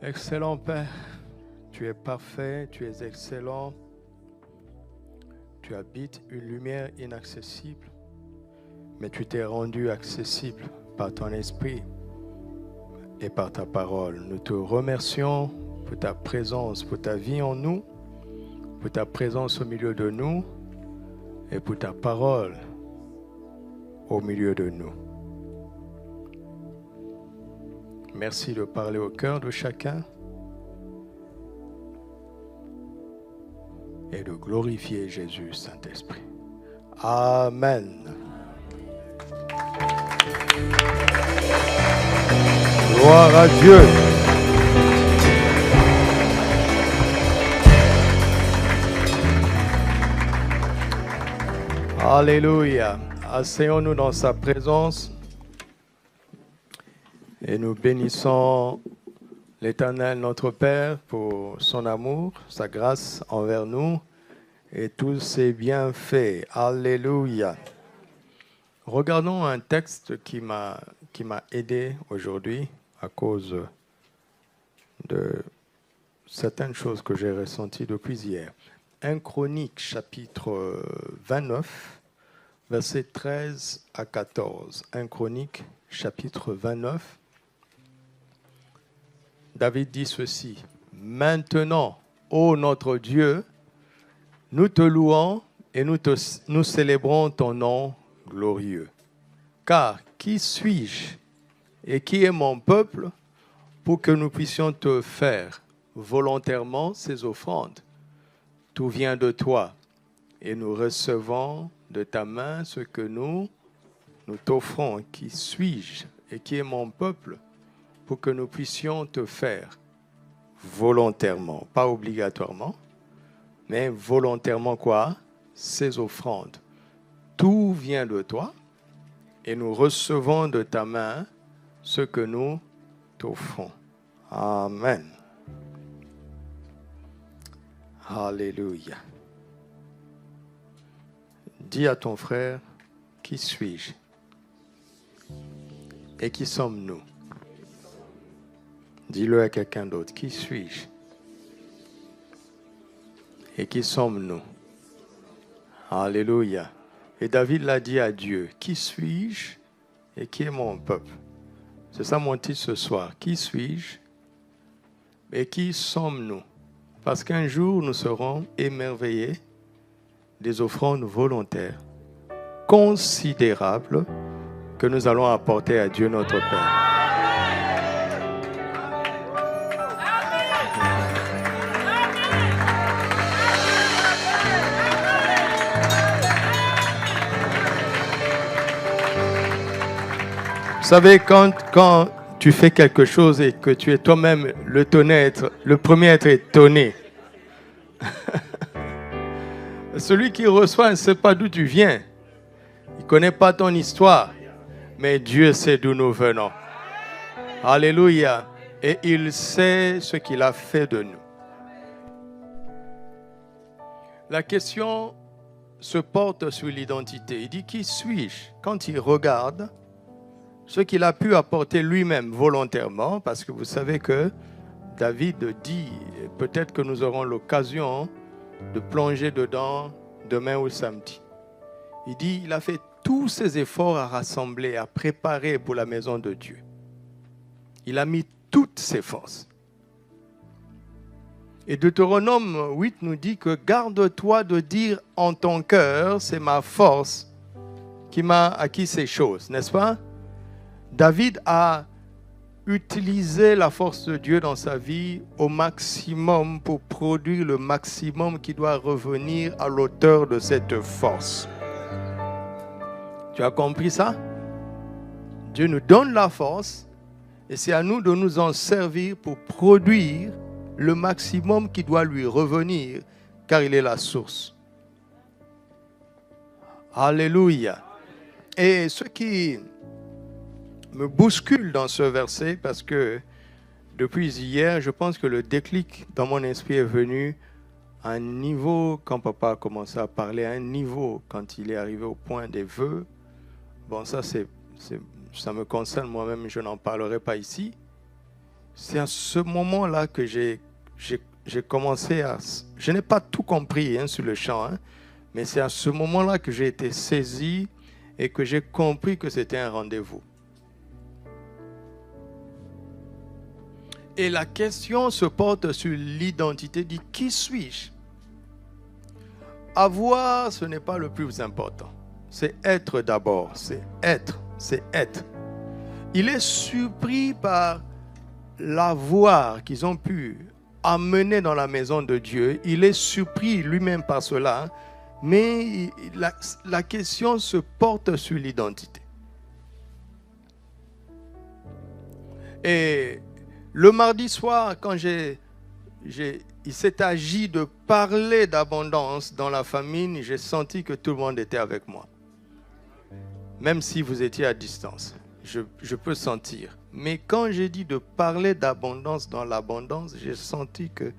Excellent Père, tu es parfait, tu es excellent, tu habites une lumière inaccessible, mais tu t'es rendu accessible par ton esprit et par ta parole. Nous te remercions pour ta présence, pour ta vie en nous, pour ta présence au milieu de nous et pour ta parole au milieu de nous. Merci de parler au cœur de chacun et de glorifier Jésus, Saint-Esprit. Amen. Gloire à Dieu. Alléluia. Asseyons-nous dans sa présence et nous bénissons l'Éternel, notre Père, pour son amour, sa grâce envers nous et tous ses bienfaits. Alléluia. Regardons un texte qui m'a aidé aujourd'hui à cause de certaines choses que j'ai ressenties depuis hier. 1 Chronique, chapitre 29, versets 13 à 14. 1 Chronique, chapitre 29. David dit ceci: Maintenant, ô notre Dieu, nous te louons et nous célébrons ton nom glorieux. Car qui suis-je et qui est mon peuple pour que nous puissions te faire volontairement ces offrandes? Tout vient de toi et nous recevons de ta main ce que nous t'offrons. Qui suis-je et qui est mon peuple pour que nous puissions te faire volontairement, pas obligatoirement, mais volontairement quoi? Ces offrandes. Tout vient de toi et nous recevons de ta main ce que nous t'offrons. Amen. Alléluia. Dis à ton frère, qui suis-je? Et qui sommes-nous? Dis-le à quelqu'un d'autre. Qui suis-je? Et qui sommes-nous? Alléluia. Et David l'a dit à Dieu. Qui suis-je et qui est mon peuple? C'est ça mon titre ce soir. Qui suis-je et qui sommes-nous? Parce qu'un jour, nous serons émerveillés des offrandes volontaires considérables que nous allons apporter à Dieu notre Père. Vous savez, quand tu fais quelque chose et que tu es toi-même le premier à être étonné, celui qui reçoit ne sait pas d'où tu viens. Il ne connaît pas ton histoire, mais Dieu sait d'où nous venons. Alléluia. Et il sait ce qu'il a fait de nous. La question se porte sur l'identité. Il dit, qui suis-je? Quand il regarde ce qu'il a pu apporter lui-même volontairement, parce que vous savez que David dit, peut-être que nous aurons l'occasion de plonger dedans demain ou samedi. Il dit, il a fait tous ses efforts à rassembler, à préparer pour la maison de Dieu. Il a mis toutes ses forces. Et Deutéronome 8 nous dit que garde-toi de dire en ton cœur, c'est ma force qui m'a acquis ces choses, n'est-ce pas? David a utilisé la force de Dieu dans sa vie au maximum pour produire le maximum qui doit revenir à l'auteur de cette force. Tu as compris ça? Dieu nous donne la force et c'est à nous de nous en servir pour produire le maximum qui doit lui revenir car il est la source. Alléluia. Et ce qui me bouscule dans ce verset parce que depuis hier, je pense que le déclic dans mon esprit est venu à un niveau, quand papa a commencé à parler, à un niveau, quand il est arrivé au point des vœux. Bon, ça me concerne moi-même, je n'en parlerai pas ici. c'est à ce moment-là que j'ai commencé à... Je n'ai pas tout compris sur le champ, mais c'est à ce moment-là que j'ai été saisi et que j'ai compris que c'était un rendez-vous. Et la question se porte sur l'identité, dit qui suis-je? Avoir, ce n'est pas le plus important. C'est être d'abord, c'est être. Il est surpris par l'avoir qu'ils ont pu amener dans la maison de Dieu. Il est surpris lui-même par cela, mais la question se porte sur l'identité. Et le mardi soir, quand il s'est agi de parler d'abondance dans la famille, j'ai senti que tout le monde était avec moi. Même si vous étiez à distance, je peux sentir. Mais quand j'ai dit de parler d'abondance dans l'abondance, j'ai senti que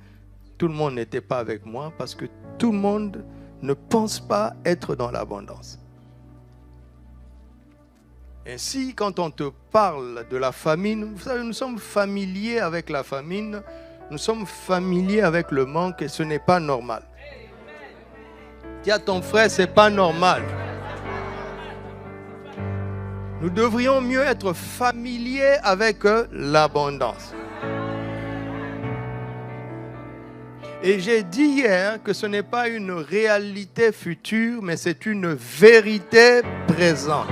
tout le monde n'était pas avec moi parce que tout le monde ne pense pas être dans l'abondance. Ainsi, quand on te parle de la famine, vous savez, nous sommes familiers avec la famine, nous sommes familiers avec le manque et ce n'est pas normal. Dis à ton frère, c'est pas normal. Nous devrions mieux être familiers avec l'abondance. Et j'ai dit hier que ce n'est pas une réalité future, mais c'est une vérité présente.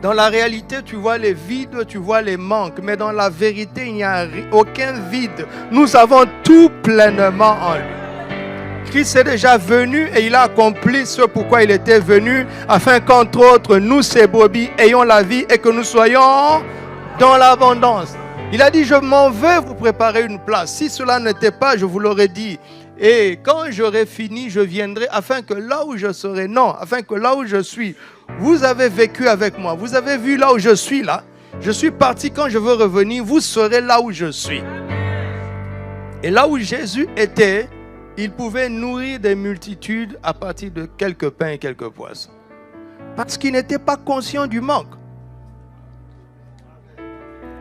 Dans la réalité, tu vois les vides, tu vois les manques, mais dans la vérité, il n'y a aucun vide. Nous avons tout pleinement en lui. Christ est déjà venu et il a accompli ce pourquoi il était venu, afin qu'entre autres, nous, ses brebis, ayons la vie et que nous soyons dans l'abondance. Il a dit, je m'en vais vous préparer une place. Si cela n'était pas, je vous l'aurais dit. Et quand j'aurai fini, je viendrai, afin que là où je serai, non, afin que là où je suis, vous avez vécu avec moi. Vous avez vu là où je suis là. Je suis parti, quand je veux revenir, vous serez là où je suis. Et là où Jésus était, il pouvait nourrir des multitudes à partir de quelques pains et quelques poissons. Parce qu'il n'était pas conscient du manque.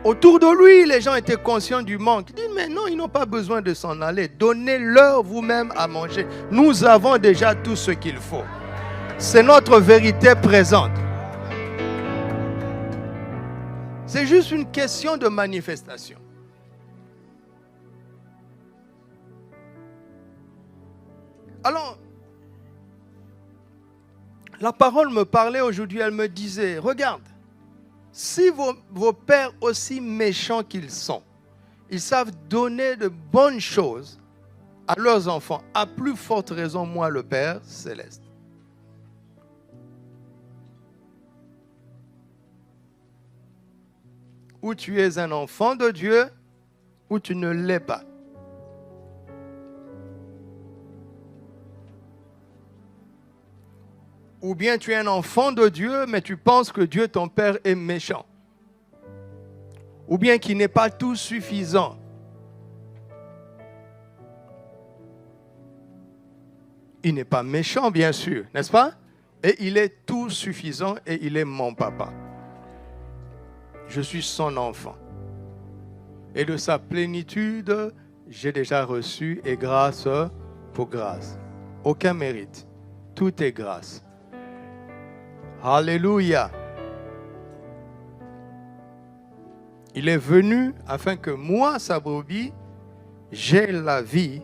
Autour de lui, les gens étaient conscients du manque. Ils disent, mais non, ils n'ont pas besoin de s'en aller. Donnez-leur vous-même à manger. Nous avons déjà tout ce qu'il faut. C'est notre vérité présente. C'est juste une question de manifestation. Alors, la parole me parlait aujourd'hui, elle me disait, regarde, si vos pères, aussi méchants qu'ils sont, ils savent donner de bonnes choses à leurs enfants, à plus forte raison, moi, le Père céleste. Ou tu es un enfant de Dieu, ou tu ne l'es pas. Ou bien tu es un enfant de Dieu, mais tu penses que Dieu, ton Père, est méchant. Ou bien qu'il n'est pas tout suffisant. Il n'est pas méchant, bien sûr, n'est-ce pas? Et il est tout suffisant et il est mon papa. Je suis son enfant. Et de sa plénitude, j'ai déjà reçu et grâce pour grâce. Aucun mérite. Tout est grâce. Alléluia. Il est venu afin que moi, sa brebis, j'ai la vie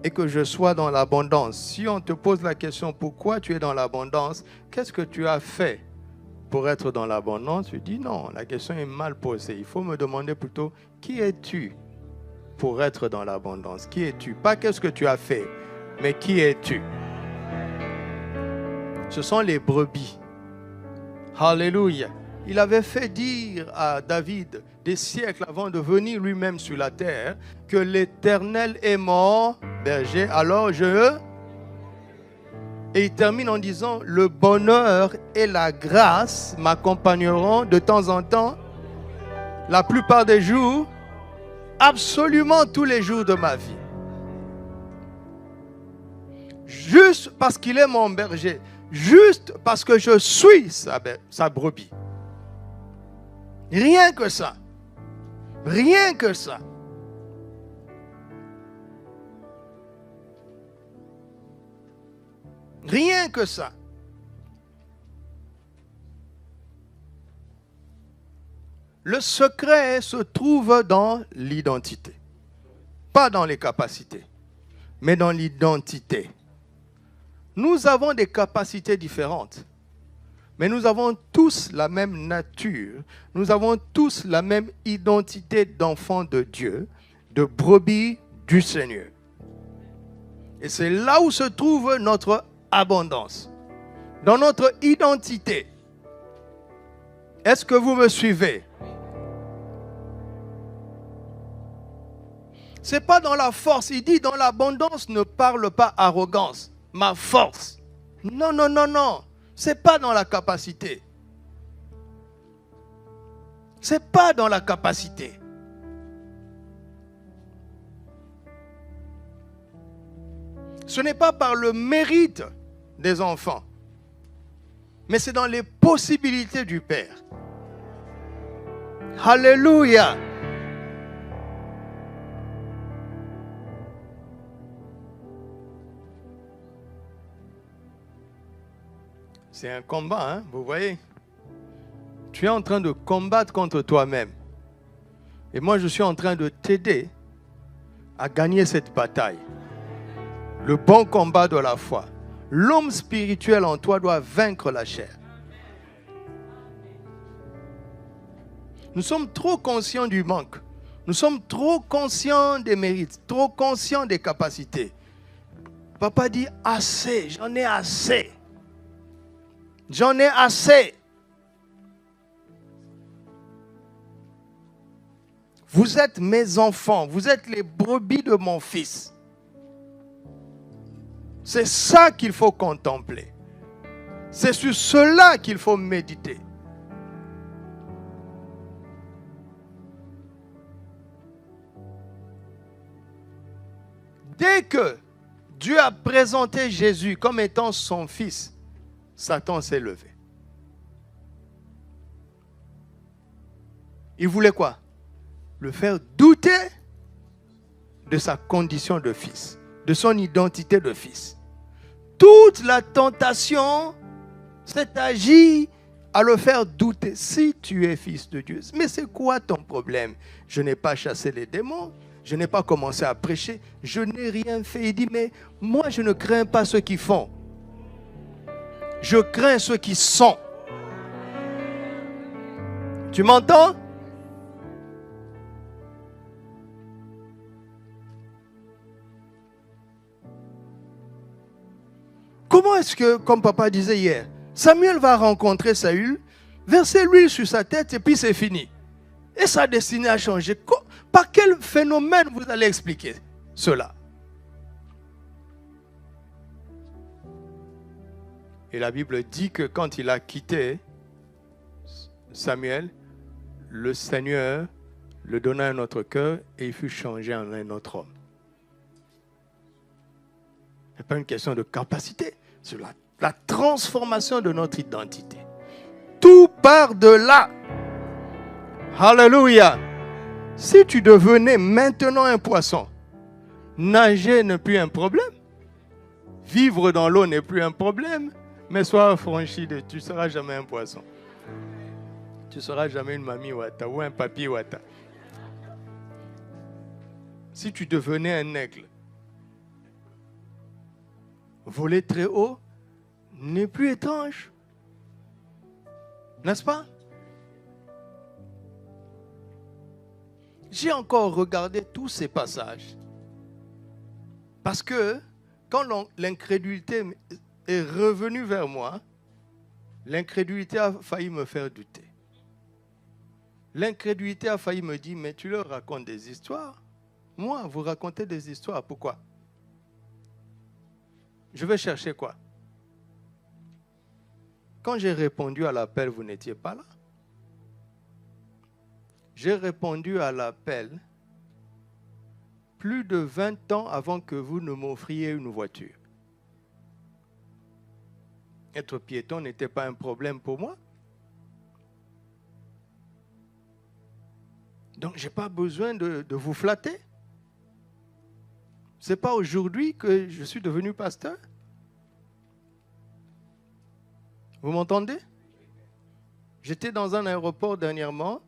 et que je sois dans l'abondance. Si on te pose la question, pourquoi tu es dans l'abondance? Qu'est-ce que tu as fait pour être dans l'abondance? Tu dis non, la question est mal posée. Il faut me demander plutôt, qui es-tu pour être dans l'abondance? Qui es-tu? Pas qu'est-ce que tu as fait, mais qui es-tu? Ce sont les brebis. Alléluia. Il avait fait dire à David, des siècles avant de venir lui-même sur la terre, que l'Éternel est mon berger, alors je... Et il termine en disant, le bonheur et la grâce m'accompagneront de temps en temps, la plupart des jours, absolument tous les jours de ma vie. Juste parce qu'il est mon berger. Juste parce que je suis sa brebis. Rien que ça. Rien que ça. Rien que ça. Le secret se trouve dans l'identité. Pas dans les capacités, mais dans l'identité. Nous avons des capacités différentes, mais nous avons tous la même nature. Nous avons tous la même identité d'enfants de Dieu, de brebis du Seigneur. Et c'est là où se trouve notre abondance, dans notre identité. Est-ce que vous me suivez? Ce n'est pas dans la force. Il dit dans l'abondance, ne parle pas arrogance. Ma force. Non, non, non, non. Ce n'est pas dans la capacité. Ce n'est pas dans la capacité. Ce n'est pas par le mérite des enfants, mais c'est dans les possibilités du Père. Alléluia. C'est un combat, hein, vous voyez. Tu es en train de combattre contre toi-même. Et moi, je suis en train de t'aider à gagner cette bataille. Le bon combat de la foi. L'homme spirituel en toi doit vaincre la chair. Nous sommes trop conscients du manque. Nous sommes trop conscients des mérites, trop conscients des capacités. Papa dit assez, j'en ai assez. J'en ai assez. Vous êtes mes enfants, vous êtes les brebis de mon fils. C'est ça qu'il faut contempler. C'est sur cela qu'il faut méditer. Dès que Dieu a présenté Jésus comme étant son fils, Satan s'est levé. Il voulait quoi? Le faire douter de sa condition de fils, de son identité de fils. Toute la tentation s'est agie à le faire douter. Si tu es fils de Dieu, mais c'est quoi ton problème? Je n'ai pas chassé les démons, je n'ai pas commencé à prêcher, je n'ai rien fait. Il dit, mais moi je ne crains pas ceux qui font. Je crains ceux qui sont. Tu m'entends? Comment est-ce que, comme papa disait hier, Samuel va rencontrer Saül, verser l'huile sur sa tête et puis c'est fini. Et sa destinée a changé. Par quel phénomène vous allez expliquer cela? Et la Bible dit que quand il a quitté Samuel, le Seigneur le donna un autre cœur et il fut changé en un autre homme. Ce n'est pas une question de capacité, c'est la transformation de notre identité. Tout part de là. Alléluia. Si tu devenais maintenant un poisson, nager n'est plus un problème. Vivre dans l'eau n'est plus un problème. Mais sois affranchi de, tu ne seras jamais un poisson. Tu ne seras jamais une mamie wata ou un papi wata. Si tu devenais un aigle, voler très haut n'est plus étrange. N'est-ce pas? J'ai encore regardé tous ces passages. Parce que quand l'incrédulité est revenue vers moi, l'incrédulité a failli me faire douter. L'incrédulité a failli me dire, mais tu leur racontes des histoires. Moi, vous racontez des histoires. Pourquoi? Je vais chercher quoi? Quand j'ai répondu à l'appel, vous n'étiez pas là. J'ai répondu à l'appel plus de 20 ans avant que vous ne m'offriez une voiture. Être piéton n'était pas un problème pour moi. Donc, je n'ai pas besoin de vous flatter. Ce n'est pas aujourd'hui que je suis devenu pasteur. Vous m'entendez? J'étais dans un aéroport dernièrement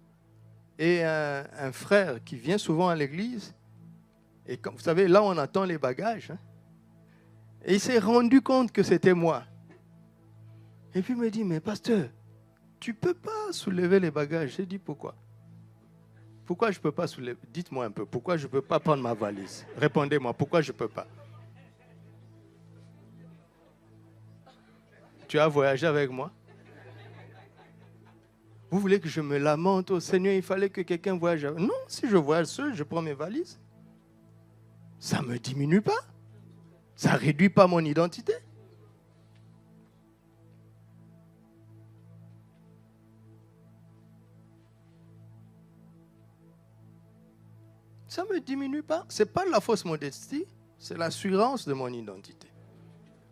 et un frère qui vient souvent à l'église, et comme vous savez, là on attend les bagages, hein, et il s'est rendu compte que c'était moi. Et puis il me dit, mais pasteur, tu ne peux pas soulever les bagages. J'ai dit, pourquoi? Pourquoi je ne peux pas soulever? Dites-moi un peu, pourquoi je ne peux pas prendre ma valise? Répondez-moi, pourquoi je ne peux pas? Tu as voyagé avec moi? Vous voulez que je me lamente au Seigneur, il fallait que quelqu'un voyage avec moi? Non, si je voyage seul, je prends mes valises. Ça ne me diminue pas. Ça ne réduit pas mon identité. Ça ne me diminue pas. Ce n'est pas la fausse modestie, c'est l'assurance de mon identité.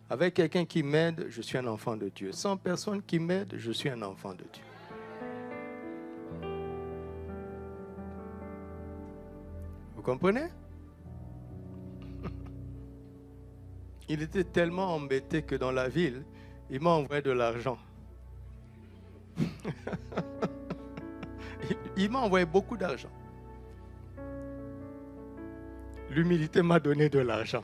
Avec quelqu'un qui m'aide, je suis un enfant de Dieu. Sans personne qui m'aide, je suis un enfant de Dieu. Vous comprenez? Il était tellement embêté que dans la ville, il m'a envoyé de l'argent. Il m'a envoyé beaucoup d'argent. L'humilité m'a donné de l'argent.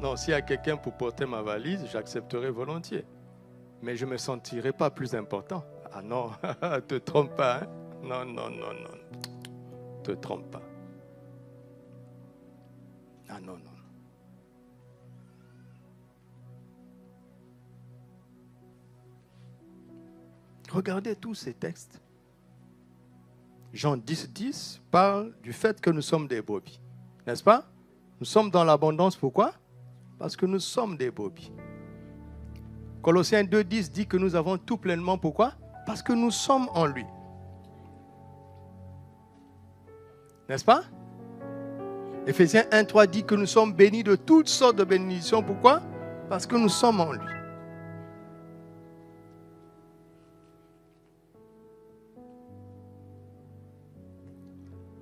Non, s'il y a quelqu'un pour porter ma valise, j'accepterai volontiers. Mais je ne me sentirai pas plus important. Ah non, ne te trompe pas. Hein? Non. Ne te trompe pas. Ah non. Regardez tous ces textes. Jean 10 parle du fait que nous sommes des brebis. N'est-ce pas? Nous sommes dans l'abondance. Pourquoi? Parce que nous sommes des brebis. Colossiens 2,10 dit que nous avons tout pleinement. Pourquoi? Parce que nous sommes en lui. N'est-ce pas? Éphésiens 1,3 dit que nous sommes bénis de toutes sortes de bénédictions. Pourquoi? Parce que nous sommes en lui.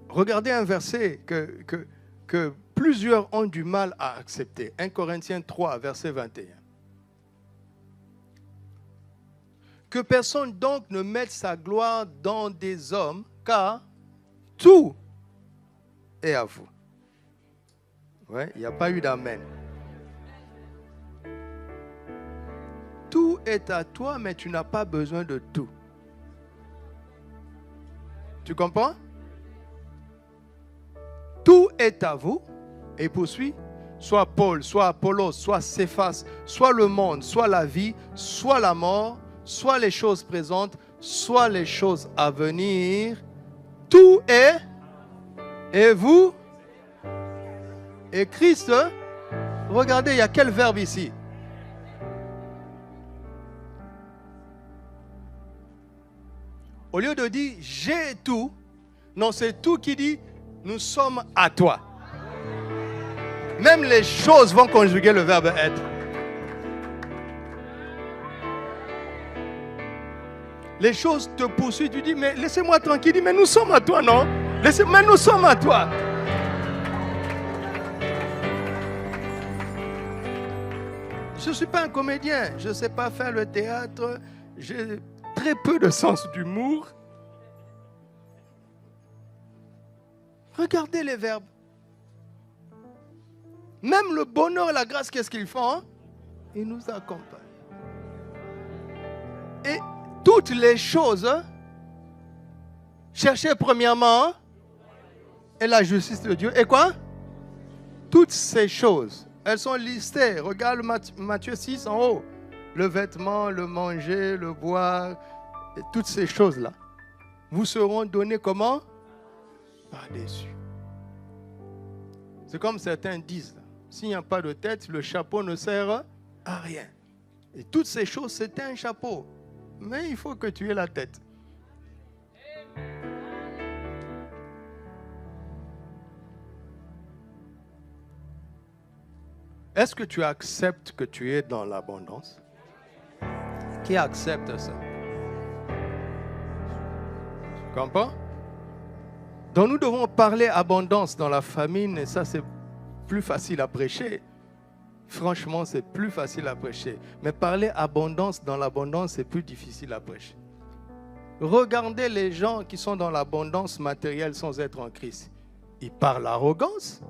Regardez un verset que plusieurs ont du mal à accepter. 1 Corinthiens 3, verset 21. Que personne donc ne mette sa gloire dans des hommes, car tout est à vous. Ouais, il n'y a pas eu d'amen. Tout est à toi, mais tu n'as pas besoin de tout. Tu comprends? Tout est à vous. Et poursuit, soit Paul, soit Apollos, soit Céphas, soit le monde, soit la vie, soit la mort, soit les choses présentes, soit les choses à venir. Tout est, et vous, et Christ. Regardez, il y a quel verbe ici? Au lieu de dire j'ai tout, non, c'est tout qui dit nous sommes à toi. Même les choses vont conjuguer le verbe être. Les choses te poursuivent, tu dis, mais laissez-moi tranquille. Il dit, mais nous sommes à toi, non? Mais nous sommes à toi. Je ne suis pas un comédien. Je ne sais pas faire le théâtre. J'ai très peu de sens d'humour. Regardez les verbes. Même le bonheur et la grâce, qu'est-ce qu'ils font? Hein? Ils nous accompagnent. Et toutes les choses, cherchez premièrement et la justice de Dieu. Et quoi? Toutes ces choses, elles sont listées. Regarde Matthieu 6 en haut. Le vêtement, le manger, le boire, et toutes ces choses-là vous seront données comment? Par-dessus. C'est comme certains disent. S'il n'y a pas de tête, le chapeau ne sert à rien. Et toutes ces choses, c'est un chapeau. Mais il faut que tu aies la tête. Est-ce que tu acceptes que tu es dans l'abondance? Qui accepte ça? Tu comprends? Donc nous devons parler abondance dans la famine et ça c'est plus facile à prêcher. Franchement, c'est plus facile à prêcher. Mais parler abondance dans l'abondance, c'est plus difficile à prêcher. Regardez les gens qui sont dans l'abondance matérielle sans être en Christ. Ils parlent arrogance.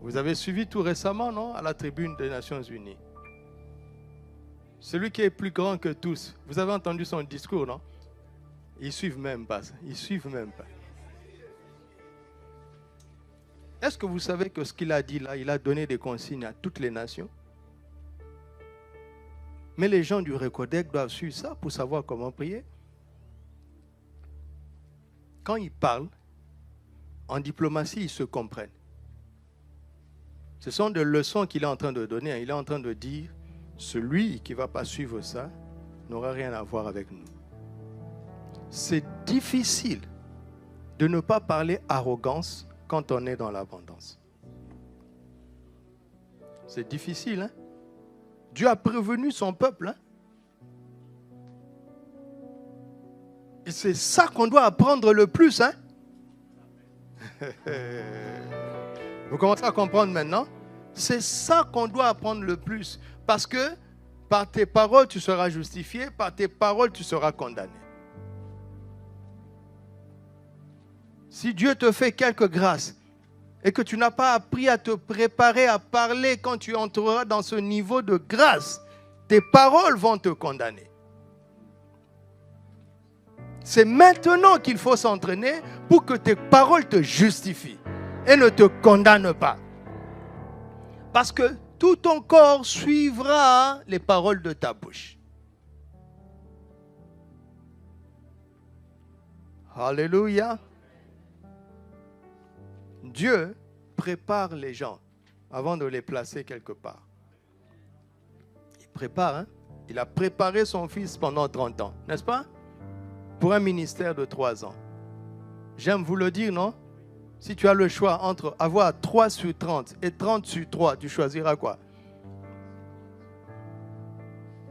Vous avez suivi tout récemment, non? À la tribune des Nations Unies. Celui qui est plus grand que tous. Vous avez entendu son discours, non? Ils suivent même pas ça. Ils suivent même pas. Est-ce que vous savez que ce qu'il a dit là, il a donné des consignes à toutes les nations? Mais les gens du Recodec doivent suivre ça pour savoir comment prier. Quand ils parlent, en diplomatie, ils se comprennent. Ce sont des leçons qu'il est en train de donner. Il est en train de dire, celui qui ne va pas suivre ça n'aura rien à voir avec nous. C'est difficile de ne pas parler arrogance quand on est dans l'abondance. C'est difficile, hein? Dieu a prévenu son peuple, hein? Et c'est ça qu'on doit apprendre le plus, hein? Vous commencez à comprendre maintenant? C'est ça qu'on doit apprendre le plus. Parce que par tes paroles, tu seras justifié, par tes paroles, tu seras condamné. Si Dieu te fait quelque grâce et que tu n'as pas appris à te préparer à parler quand tu entreras dans ce niveau de grâce, tes paroles vont te condamner. C'est maintenant qu'il faut s'entraîner pour que tes paroles te justifient et ne te condamnent pas. Parce que tout ton corps suivra les paroles de ta bouche. Alléluia. Dieu prépare les gens avant de les placer quelque part. Il prépare, hein? Il a préparé son fils pendant 30 ans, n'est-ce pas? Pour un ministère de 3 ans. J'aime vous le dire, non? Si tu as le choix entre avoir 3 sur 30 et 30 sur 3, tu choisiras quoi?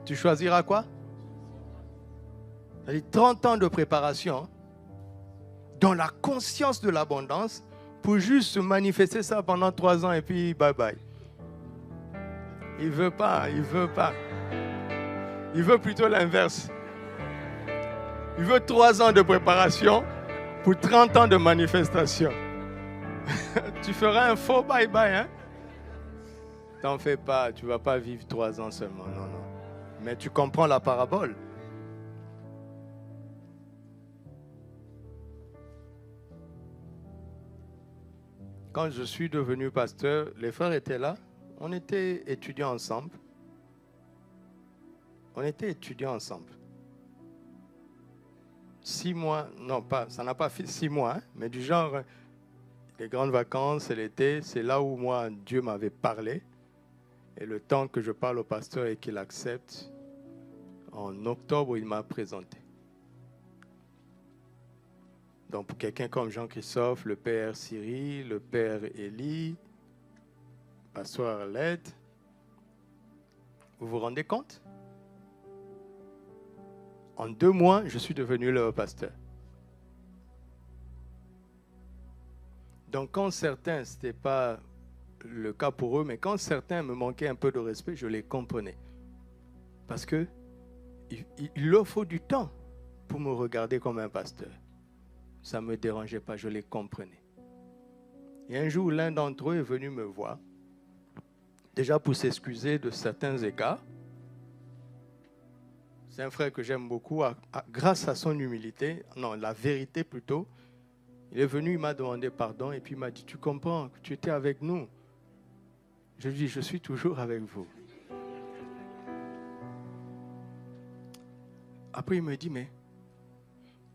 Tu choisiras quoi? 30 ans de préparation dans la conscience de l'abondance pour juste manifester ça pendant 3 ans et puis bye bye. Il veut pas, il veut pas. Il veut plutôt l'inverse. Il veut 3 ans de préparation pour 30 ans de manifestation. Tu feras un faux bye bye, hein? T'en fais pas, tu vas pas vivre 3 ans seulement, non, non. Mais tu comprends la parabole. Quand je suis devenu pasteur, les frères étaient là. On était étudiants ensemble. On était étudiants ensemble. 6 mois, non pas, ça n'a pas fait 6 mois, hein, mais du genre, les grandes vacances, c'est l'été, c'est là où moi, Dieu m'avait parlé. Et le temps que je parle au pasteur et qu'il accepte, en octobre, il m'a présenté. Donc pour quelqu'un comme Jean-Christophe, le père Cyril, le père Élie, pasteur Arlette, vous vous rendez compte? En 2 mois, je suis devenu leur pasteur. Donc quand certains, ce n'était pas le cas pour eux, mais quand certains me manquaient un peu de respect, je les comprenais. Parce que il leur faut du temps pour me regarder comme un pasteur. Ça ne me dérangeait pas, je les comprenais. Et un jour, l'un d'entre eux est venu me voir, déjà pour s'excuser de certains égards. C'est un frère que j'aime beaucoup, grâce à son humilité, non, la vérité plutôt. Il est venu, il m'a demandé pardon et puis il m'a dit, tu comprends, tu étais avec nous. Je lui dis, je suis toujours avec vous. Après, il me dit, mais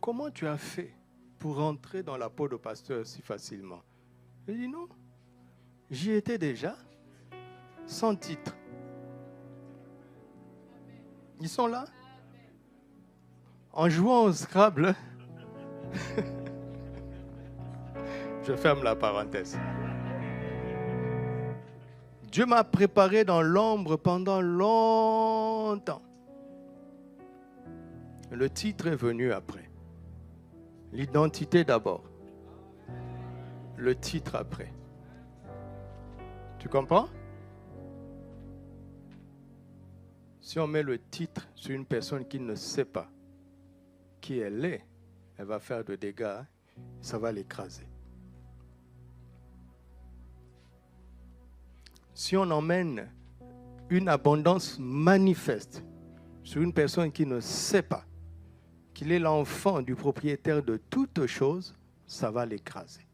comment tu as fait pour rentrer dans la peau de pasteur si facilement? Je lui dis, non, j'y étais déjà, sans titre. Ils sont là. En jouant au Scrabble, je ferme la parenthèse. Dieu m'a préparé dans l'ombre pendant longtemps. Le titre est venu après. L'identité d'abord. Le titre après. Tu comprends? Si on met le titre sur une personne qui ne sait pas qui elle est, elle va faire de dégâts, ça va l'écraser. Si on emmène une abondance manifeste sur une personne qui ne sait pas qu'il est l'enfant du propriétaire de toutes choses, ça va l'écraser.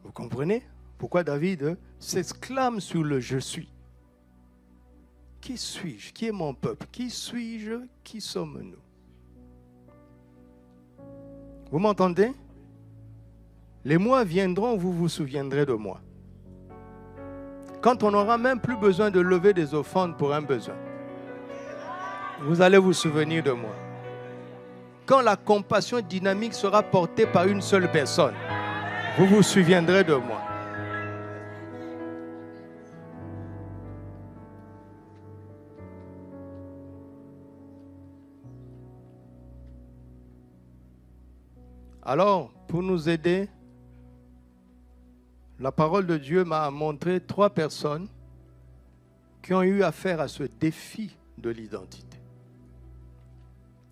Vous comprenez pourquoi David s'exclame sur le « je suis ». Qui suis-je? Qui est mon peuple? Qui suis-je? Qui sommes-nous? Vous m'entendez? Les mois viendront, vous vous souviendrez de moi. Quand on n'aura même plus besoin de lever des offrandes pour un besoin, vous allez vous souvenir de moi. Quand la compassion dynamique sera portée par une seule personne, vous vous souviendrez de moi. Alors, pour nous aider, la parole de Dieu m'a montré 3 personnes qui ont eu affaire à ce défi de l'identité.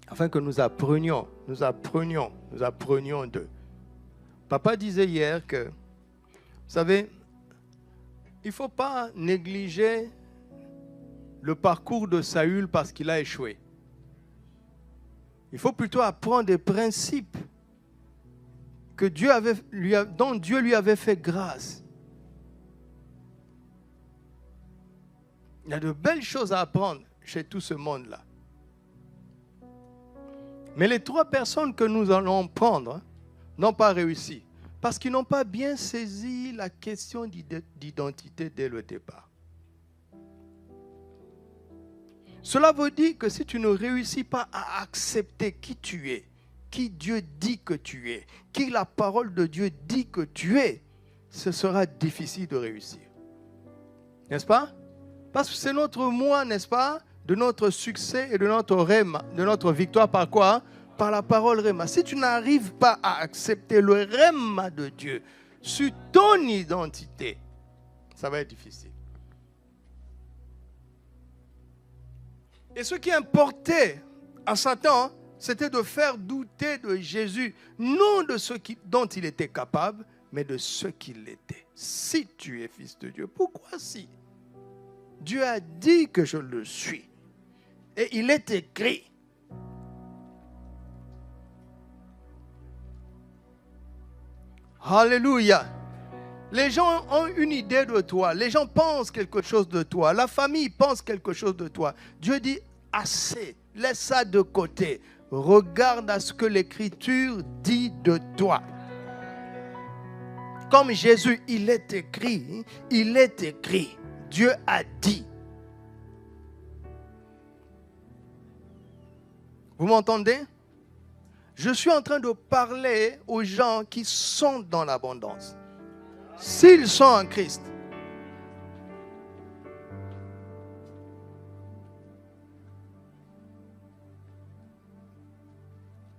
Afin que nous apprenions d'eux. Papa disait hier que, vous savez, il ne faut pas négliger le parcours de Saül parce qu'il a échoué. Il faut plutôt apprendre des principes que dont Dieu lui avait fait grâce. Il y a de belles choses à apprendre chez tout ce monde-là. Mais les 3 personnes que nous allons prendre n'ont pas réussi parce qu'ils n'ont pas bien saisi la question d'identité dès le départ. Cela veut dire que si tu ne réussis pas à accepter qui tu es, qui Dieu dit que tu es, qui la parole de Dieu dit que tu es, ce sera difficile de réussir. N'est-ce pas? Parce que c'est notre moi, n'est-ce pas, de notre succès et de notre rhéma, de notre victoire par quoi? Par la parole rhéma. Si tu n'arrives pas à accepter le rhéma de Dieu sur ton identité, ça va être difficile. Et ce qui importait à Satan, c'était de faire douter de Jésus, non de ce dont il était capable, mais de ce qu'il était. Si tu es fils de Dieu, pourquoi si? Dieu a dit que je le suis. Et il est écrit. Alléluia. Les gens ont une idée de toi. Les gens pensent quelque chose de toi. La famille pense quelque chose de toi. Dieu dit, assez, laisse ça de côté. Regarde à ce que l'Écriture dit de toi. Comme Jésus, il est écrit. Dieu a dit. Vous m'entendez? Je suis en train de parler aux gens qui sont dans l'abondance. S'ils sont en Christ.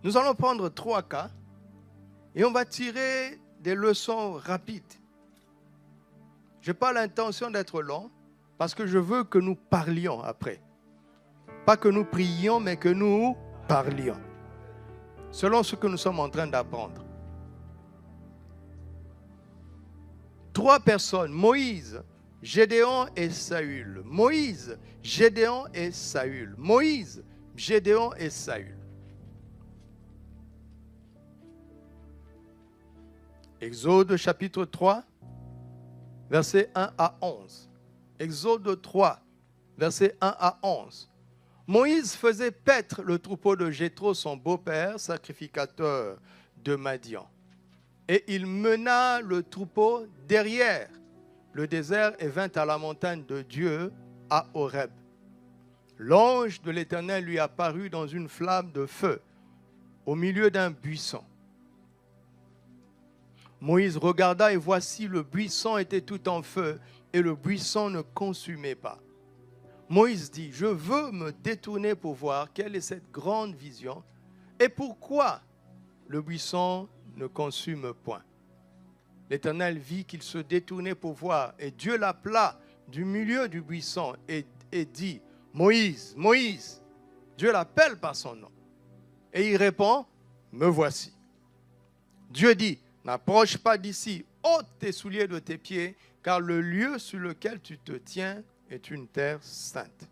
Nous allons prendre 3 cas et on va tirer des leçons rapides. Je n'ai pas l'intention d'être long parce que je veux que nous parlions après. Pas que nous prions, mais que nous parlions. Selon ce que nous sommes en train d'apprendre. 3 personnes, Moïse, Gédéon et Saül. Moïse, Gédéon et Saül. Moïse, Gédéon et Saül. Exode chapitre 3, versets 1 à 11. Exode 3, versets 1 à 11. Moïse faisait paître le troupeau de Jéthro, son beau-père, sacrificateur de Madian. Et il mena le troupeau derrière le désert et vint à la montagne de Dieu à Horeb. L'ange de l'Éternel lui apparut dans une flamme de feu au milieu d'un buisson. Moïse regarda et voici le buisson était tout en feu et le buisson ne consumait pas. Moïse dit, je veux me détourner pour voir quelle est cette grande vision et pourquoi le buisson ne consume point. L'Éternel vit qu'il se détournait pour voir et Dieu l'appela du milieu du buisson et dit, Moïse, Moïse. Dieu l'appelle par son nom. Et il répond, me voici. Dieu dit, n'approche pas d'ici, ôte tes souliers de tes pieds, car le lieu sur lequel tu te tiens est une terre sainte.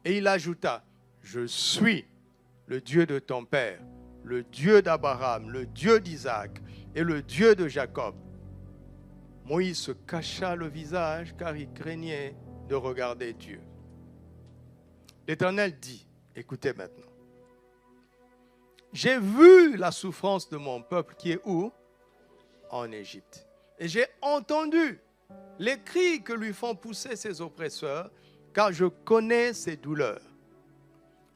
Et il ajouta, je suis le Dieu de ton père, le Dieu d'Abraham, le Dieu d'Isaac et le Dieu de Jacob. Moïse se cacha le visage car il craignait de regarder Dieu. L'Éternel dit, écoutez maintenant, j'ai vu la souffrance de mon peuple qui est où? En Égypte. Et j'ai entendu les cris que lui font pousser ses oppresseurs, car je connais ses douleurs.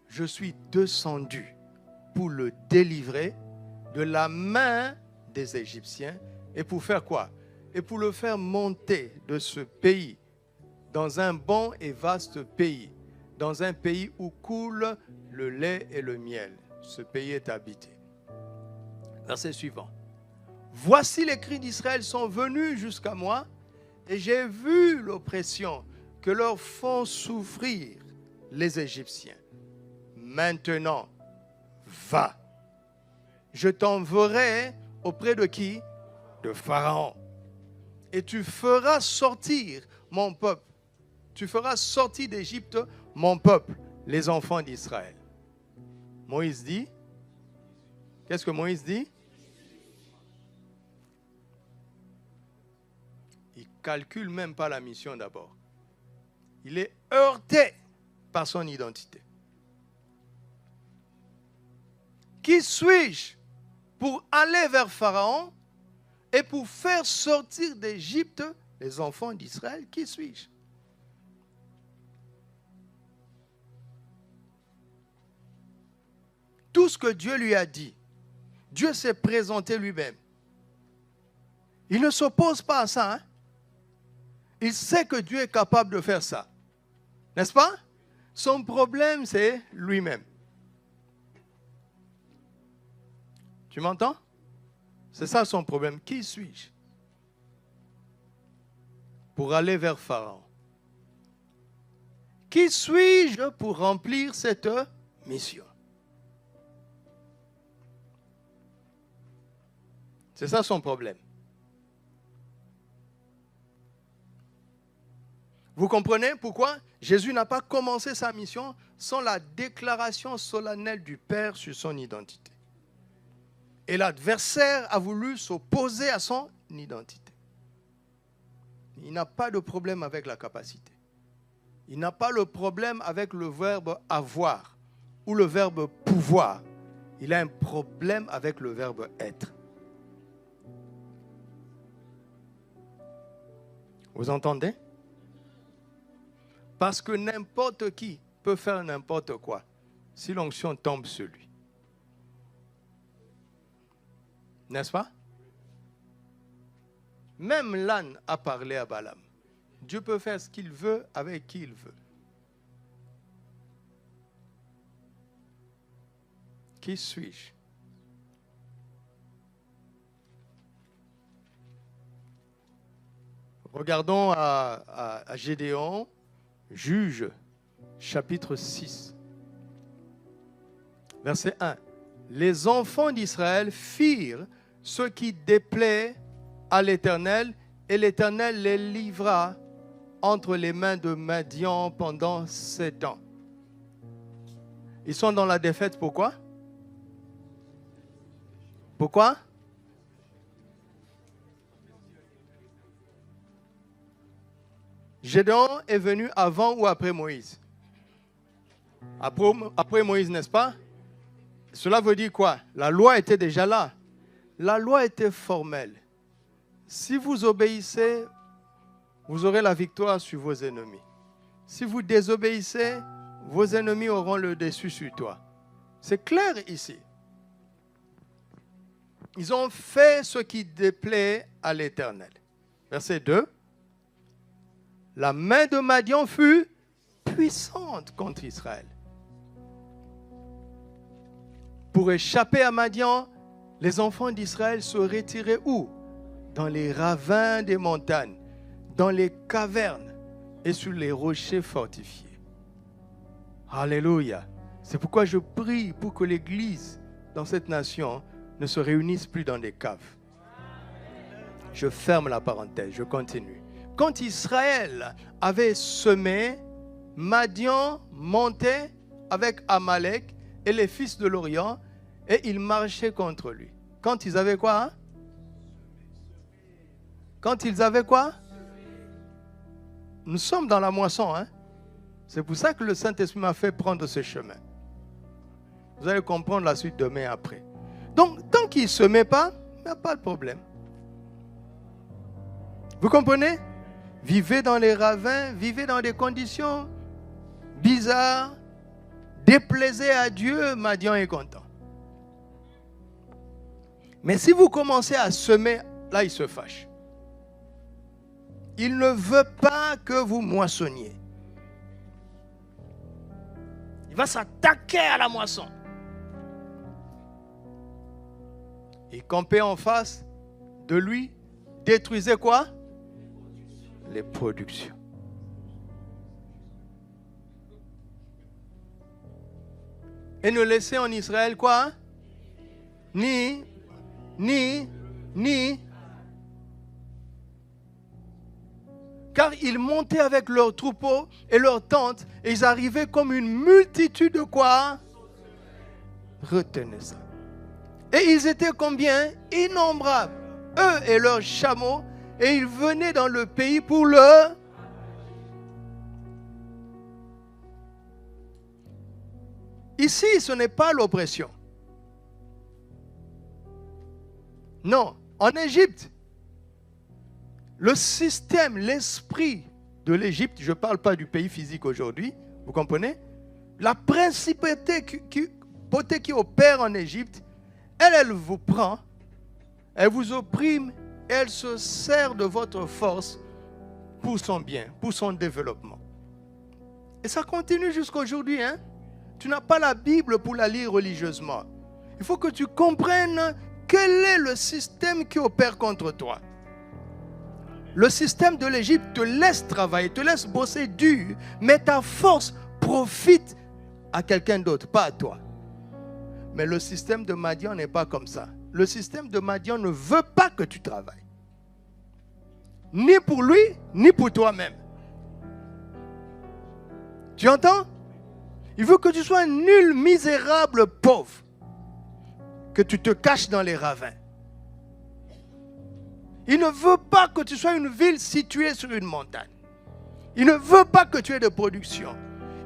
Je suis descendu pour le délivrer de la main des Égyptiens. Et pour faire quoi? Et pour le faire monter de ce pays dans un bon et vaste pays, dans un pays où coule le lait et le miel. Ce pays est habité. Verset suivant. Voici les cris d'Israël sont venus jusqu'à moi et j'ai vu l'oppression que leur font souffrir les Égyptiens. Maintenant, va. Je t'enverrai auprès de qui? De Pharaon. Et tu feras sortir mon peuple. Tu feras sortir d'Égypte mon peuple, les enfants d'Israël. Moïse dit, qu'est-ce que Moïse dit? Il ne calcule même pas la mission d'abord. Il est heurté par son identité. Qui suis-je pour aller vers Pharaon et pour faire sortir d'Égypte les enfants d'Israël? Qui suis-je? Tout ce que Dieu lui a dit, Dieu s'est présenté lui-même. Il ne s'oppose pas à ça. Il sait que Dieu est capable de faire ça. N'est-ce pas? Son problème, c'est lui-même. Tu m'entends? C'est ça son problème. Qui suis-je? Pour aller vers Pharaon. Qui suis-je pour remplir cette mission? C'est ça son problème. Vous comprenez pourquoi Jésus n'a pas commencé sa mission sans la déclaration solennelle du Père sur son identité. Et l'adversaire a voulu s'opposer à son identité. Il n'a pas de problème avec la capacité. Il n'a pas le problème avec le verbe avoir ou le verbe pouvoir. Il a un problème avec le verbe être. Vous entendez? Parce que n'importe qui peut faire n'importe quoi si l'onction tombe sur lui. N'est-ce pas? Même l'âne a parlé à Balaam. Dieu peut faire ce qu'il veut avec qui il veut. Qui suis-je? Regardons à Gédéon, Juge, chapitre 6, verset 1. Les enfants d'Israël firent ce qui déplaît à l'Éternel, et l'Éternel les livra entre les mains de Madian pendant 7 ans. Ils sont dans la défaite, pourquoi? Pourquoi? Gédéon est venu avant ou après Moïse? Après Moïse, n'est-ce pas? Cela veut dire quoi? La loi était déjà là. La loi était formelle. Si vous obéissez, vous aurez la victoire sur vos ennemis. Si vous désobéissez, vos ennemis auront le dessus sur toi. C'est clair ici. Ils ont fait ce qui déplaît à l'Éternel. Verset 2. La main de Madian fut puissante contre Israël. Pour échapper à Madian, les enfants d'Israël se retiraient où? Dans les ravins des montagnes, dans les cavernes et sur les rochers fortifiés. Alléluia. C'est pourquoi je prie pour que l'Église dans cette nation ne se réunisse plus dans des caves. Je ferme la parenthèse, je continue. Quand Israël avait semé, Madian montait avec Amalek et les fils de l'Orient et ils marchaient contre lui. Quand ils avaient quoi? Quand ils avaient quoi? Nous sommes dans la moisson. C'est pour ça que le Saint-Esprit m'a fait prendre ce chemin. Vous allez comprendre la suite demain après. Donc, tant qu'il ne se met pas, il n'y a pas de problème. Vous comprenez? Vivez dans les ravins, vivez dans des conditions bizarres, déplaisez à Dieu, Madian est content. Mais si vous commencez à semer, là il se fâche. Il ne veut pas que vous moissonniez. Il va s'attaquer à la moisson. Il campait en face de lui, détruisait quoi? Les productions. Et ne laissait en Israël quoi? Ni. Car ils montaient avec leurs troupeaux et leurs tentes et ils arrivaient comme une multitude de quoi? Retenez ça. Et ils étaient combien? Innombrables. Eux et leurs chameaux. Et ils venaient dans le pays pour le... Ici, ce n'est pas l'oppression. Non, en Égypte, le système, l'esprit de l'Égypte, je ne parle pas du pays physique aujourd'hui, vous comprenez? La principauté qui opère en Égypte, elle vous prend, elle vous opprime, elle se sert de votre force pour son bien, pour son développement. Et ça continue jusqu'à aujourd'hui. Tu n'as pas la Bible pour la lire religieusement. Il faut que tu comprennes quel est le système qui opère contre toi. Le système de l'Égypte te laisse travailler, te laisse bosser dur, mais ta force profite à quelqu'un d'autre, pas à toi. Mais le système de Madian n'est pas comme ça. Le système de Madian ne veut pas que tu travailles. Ni pour lui, ni pour toi-même. Tu entends? Il veut que tu sois nul, misérable, pauvre. Que tu te caches dans les ravins. Il ne veut pas que tu sois une ville située sur une montagne. Il ne veut pas que tu aies de production.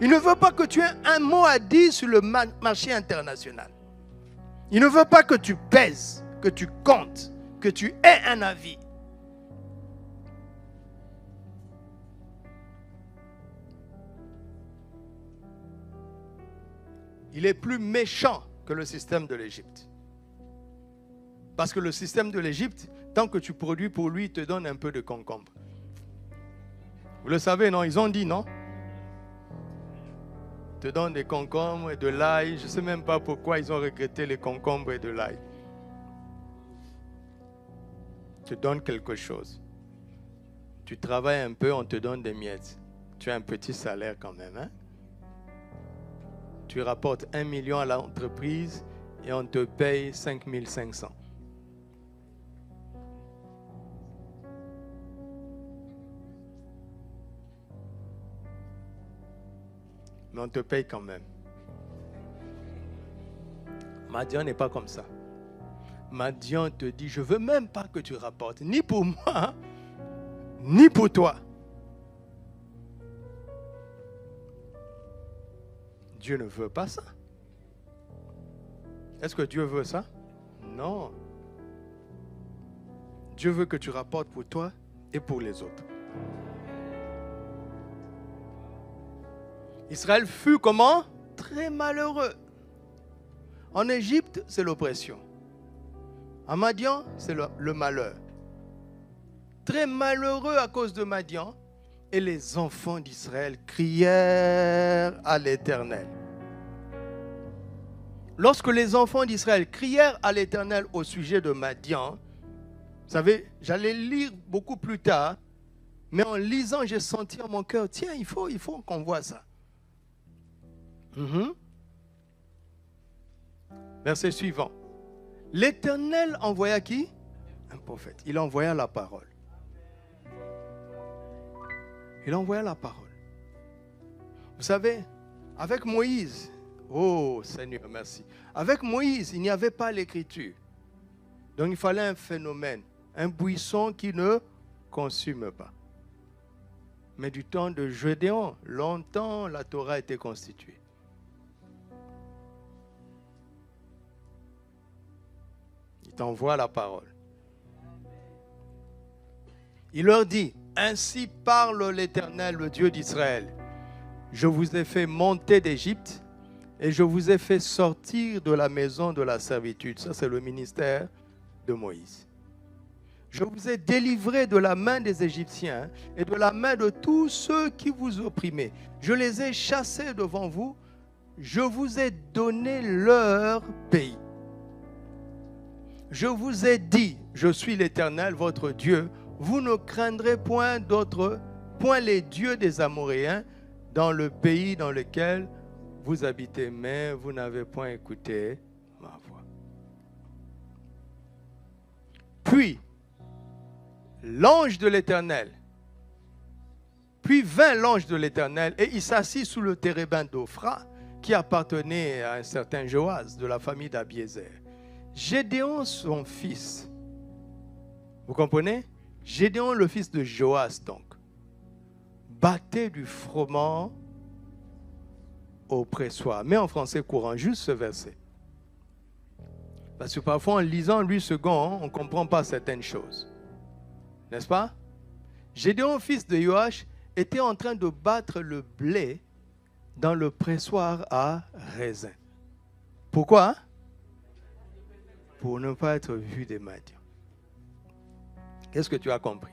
Il ne veut pas que tu aies un mot à dire sur le marché international. Il ne veut pas que tu pèses, que tu comptes, que tu aies un avis. Il est plus méchant que le système de l'Égypte. Parce que le système de l'Égypte, tant que tu produis pour lui, il te donne un peu de concombre. Vous le savez, non? Ils ont dit, non? Ils te donnent des concombres et de l'ail. Je ne sais même pas pourquoi ils ont regretté les concombres et de l'ail. Ils te donnent quelque chose. Tu travailles un peu, on te donne des miettes. Tu as un petit salaire quand même, Tu rapportes 1 million à l'entreprise et on te paye 5 500. Mais on te paye quand même. Madian n'est pas comme ça. Madian te dit, je ne veux même pas que tu rapportes, ni pour moi, ni pour toi. Dieu ne veut pas ça. Est-ce que Dieu veut ça? Non. Dieu veut que tu rapportes pour toi et pour les autres. Israël fut comment? Très malheureux. En Égypte, c'est l'oppression. À Madian, c'est le malheur. Très malheureux à cause de Madian. Et les enfants d'Israël crièrent à l'Éternel. Lorsque les enfants d'Israël crièrent à l'Éternel au sujet de Madian, vous savez, j'allais lire beaucoup plus tard, mais en lisant, j'ai senti en mon cœur, tiens, il faut qu'on voit ça. Verset suivant. L'Éternel envoya qui? Un prophète. Il envoya la parole. Il envoya la parole. Vous savez, avec Moïse, oh Seigneur, merci. Avec Moïse, il n'y avait pas l'écriture. Donc il fallait un phénomène, un buisson qui ne consume pas. Mais du temps de Gédéon, longtemps la Torah a été constituée. Il t'envoie la parole. Il leur dit, ainsi parle l'Éternel, le Dieu d'Israël. Je vous ai fait monter d'Égypte et je vous ai fait sortir de la maison de la servitude. Ça, c'est le ministère de Moïse. Je vous ai délivré de la main des Égyptiens et de la main de tous ceux qui vous opprimaient. Je les ai chassés devant vous. Je vous ai donné leur pays. Je vous ai dit, je suis l'Éternel, votre Dieu. Vous ne craindrez point d'autres, point les dieux des Amoréens dans le pays dans lequel vous habitez, mais vous n'avez point écouté ma voix. Puis, l'ange de l'Éternel, puis vint l'ange de l'Éternel et il s'assit sous le térébin d'Ophra qui appartenait à un certain Joas de la famille d'Abiézer. Gédéon, son fils, vous comprenez? Gédéon, le fils de Joas, donc, battait du froment au pressoir. Mais en français courant, juste ce verset. Parce que parfois, en lisant lui second, on ne comprend pas certaines choses. N'est-ce pas? Gédéon, fils de Joach, était en train de battre le blé dans le pressoir à raisin. Pourquoi? Pour ne pas être vu des Madians. Qu'est-ce que tu as compris?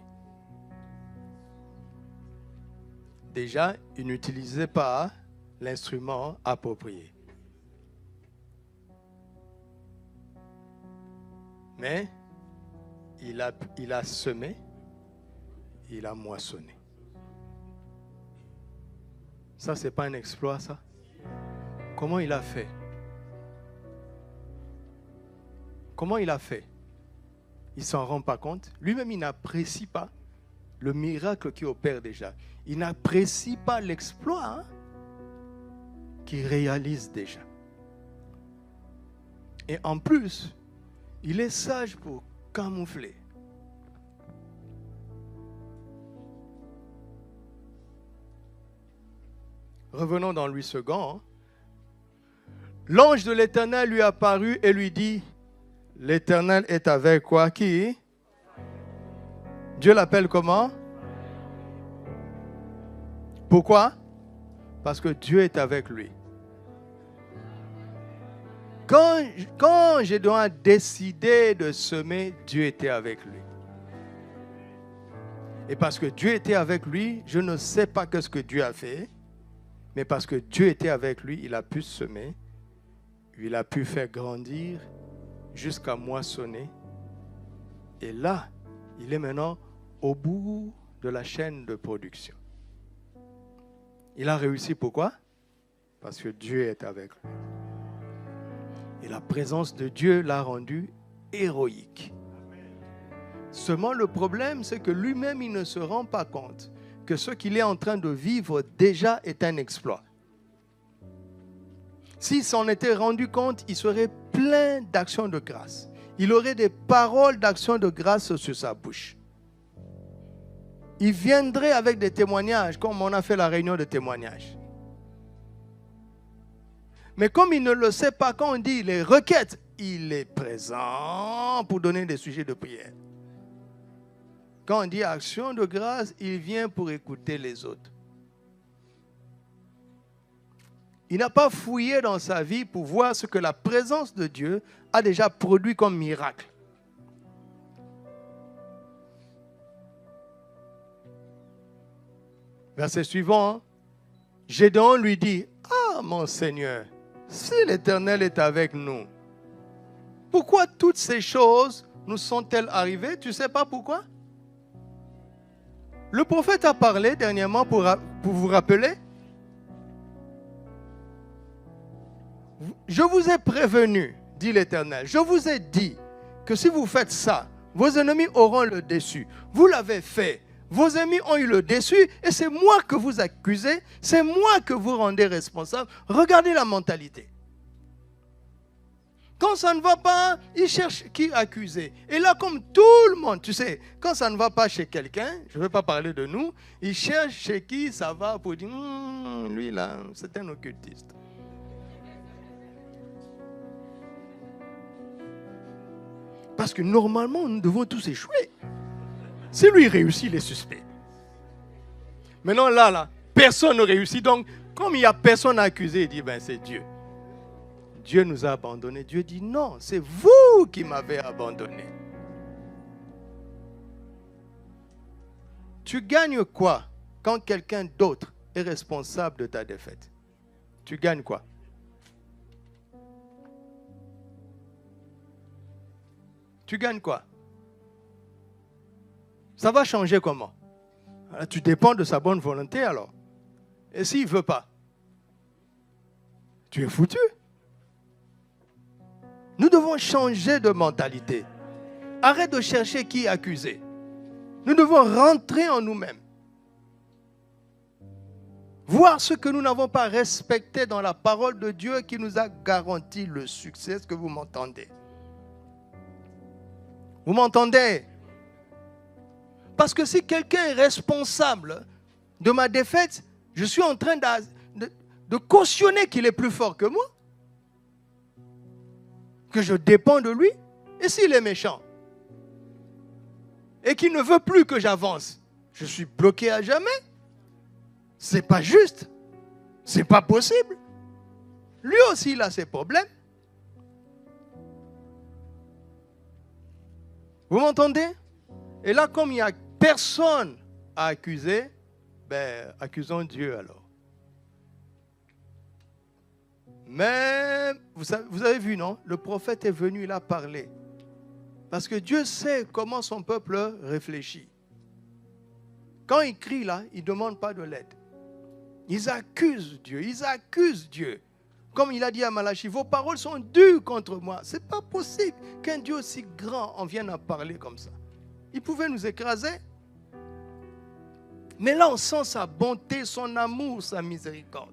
Déjà, il n'utilisait pas l'instrument approprié. Mais il a semé, il a moissonné. Ça, ce n'est pas un exploit, ça? Comment il a fait? Comment il a fait? Il ne s'en rend pas compte. Lui-même, il n'apprécie pas le miracle qui opère déjà. Il n'apprécie pas l'exploit qu'il réalise déjà. Et en plus, il est sage pour camoufler. Revenons dans Louis II. L'ange de l'Éternel lui apparut et lui dit, l'Éternel est avec quoi? Qui? Dieu l'appelle comment? Pourquoi? Parce que Dieu est avec lui. Quand Gédéon a décidé de semer, Dieu était avec lui. Et parce que Dieu était avec lui, je ne sais pas ce que Dieu a fait, mais parce que Dieu était avec lui, il a pu semer, il a pu faire grandir jusqu'à moissonner. Et là, il est maintenant au bout de la chaîne de production. Il a réussi, pourquoi? Parce que Dieu est avec lui. Et la présence de Dieu l'a rendu héroïque. Seulement le problème, c'est que lui-même, il ne se rend pas compte que ce qu'il est en train de vivre déjà est un exploit. S'il s'en était rendu compte, il serait plein d'actions de grâce. Il aurait des paroles d'action de grâce sur sa bouche. Il viendrait avec des témoignages, comme on a fait la réunion de témoignages. Mais comme il ne le sait pas, quand on dit les requêtes, il est présent pour donner des sujets de prière. Quand on dit action de grâce, il vient pour écouter les autres. Il n'a pas fouillé dans sa vie pour voir ce que la présence de Dieu a déjà produit comme miracle. Verset suivant, hein. Gédéon lui dit, « Ah, mon Seigneur, si l'Éternel est avec nous, pourquoi toutes ces choses nous sont-elles arrivées? » Tu ne sais pas pourquoi? Le prophète a parlé dernièrement pour vous rappeler. Je vous ai prévenu, dit l'Éternel, je vous ai dit que si vous faites ça, vos ennemis auront le dessus. Vous l'avez fait. Vos ennemis ont eu le dessus et c'est moi que vous accusez, c'est moi que vous rendez responsable. Regardez la mentalité. Quand ça ne va pas, ils cherchent qui accuser. Et là, comme tout le monde, tu sais, quand ça ne va pas chez quelqu'un, je ne vais pas parler de nous, ils cherchent chez qui ça va pour dire, lui là, c'est un occultiste. Parce que normalement, nous devons tous échouer. Si lui réussit, il est suspect. Maintenant, là, personne ne réussit. Donc, comme il n'y a personne à accuser, il dit, ben c'est Dieu. Dieu nous a abandonnés. Dieu dit, non, c'est vous qui m'avez abandonné. Tu gagnes quoi quand quelqu'un d'autre est responsable de ta défaite? Tu gagnes quoi? Tu gagnes quoi? Ça va changer comment? Alors, tu dépends de sa bonne volonté alors. Et s'il ne veut pas, tu es foutu. Nous devons changer de mentalité. Arrête de chercher qui accuser. Nous devons rentrer en nous-mêmes. Voir ce que nous n'avons pas respecté dans la parole de Dieu qui nous a garanti le succès. Est-ce que vous m'entendez? Vous m'entendez? Parce que si quelqu'un est responsable de ma défaite, je suis en train de cautionner qu'il est plus fort que moi. Que je dépends de lui. Et s'il est méchant et qu'il ne veut plus que j'avance, je suis bloqué à jamais. C'est pas juste. C'est pas possible. Lui aussi, il a ses problèmes. Vous m'entendez? Et là, comme il n'y a personne à accuser, ben, accusons Dieu alors. Mais, vous avez vu, non? Le prophète est venu, il a parlé. Parce que Dieu sait comment son peuple réfléchit. Quand ils crient là, ils ne demandent pas de l'aide. Ils accusent Dieu. Comme il a dit à Malachie, vos paroles sont dures contre moi. Ce n'est pas possible qu'un Dieu aussi grand en vienne à parler comme ça. Il pouvait nous écraser. Mais là, on sent sa bonté, son amour, sa miséricorde.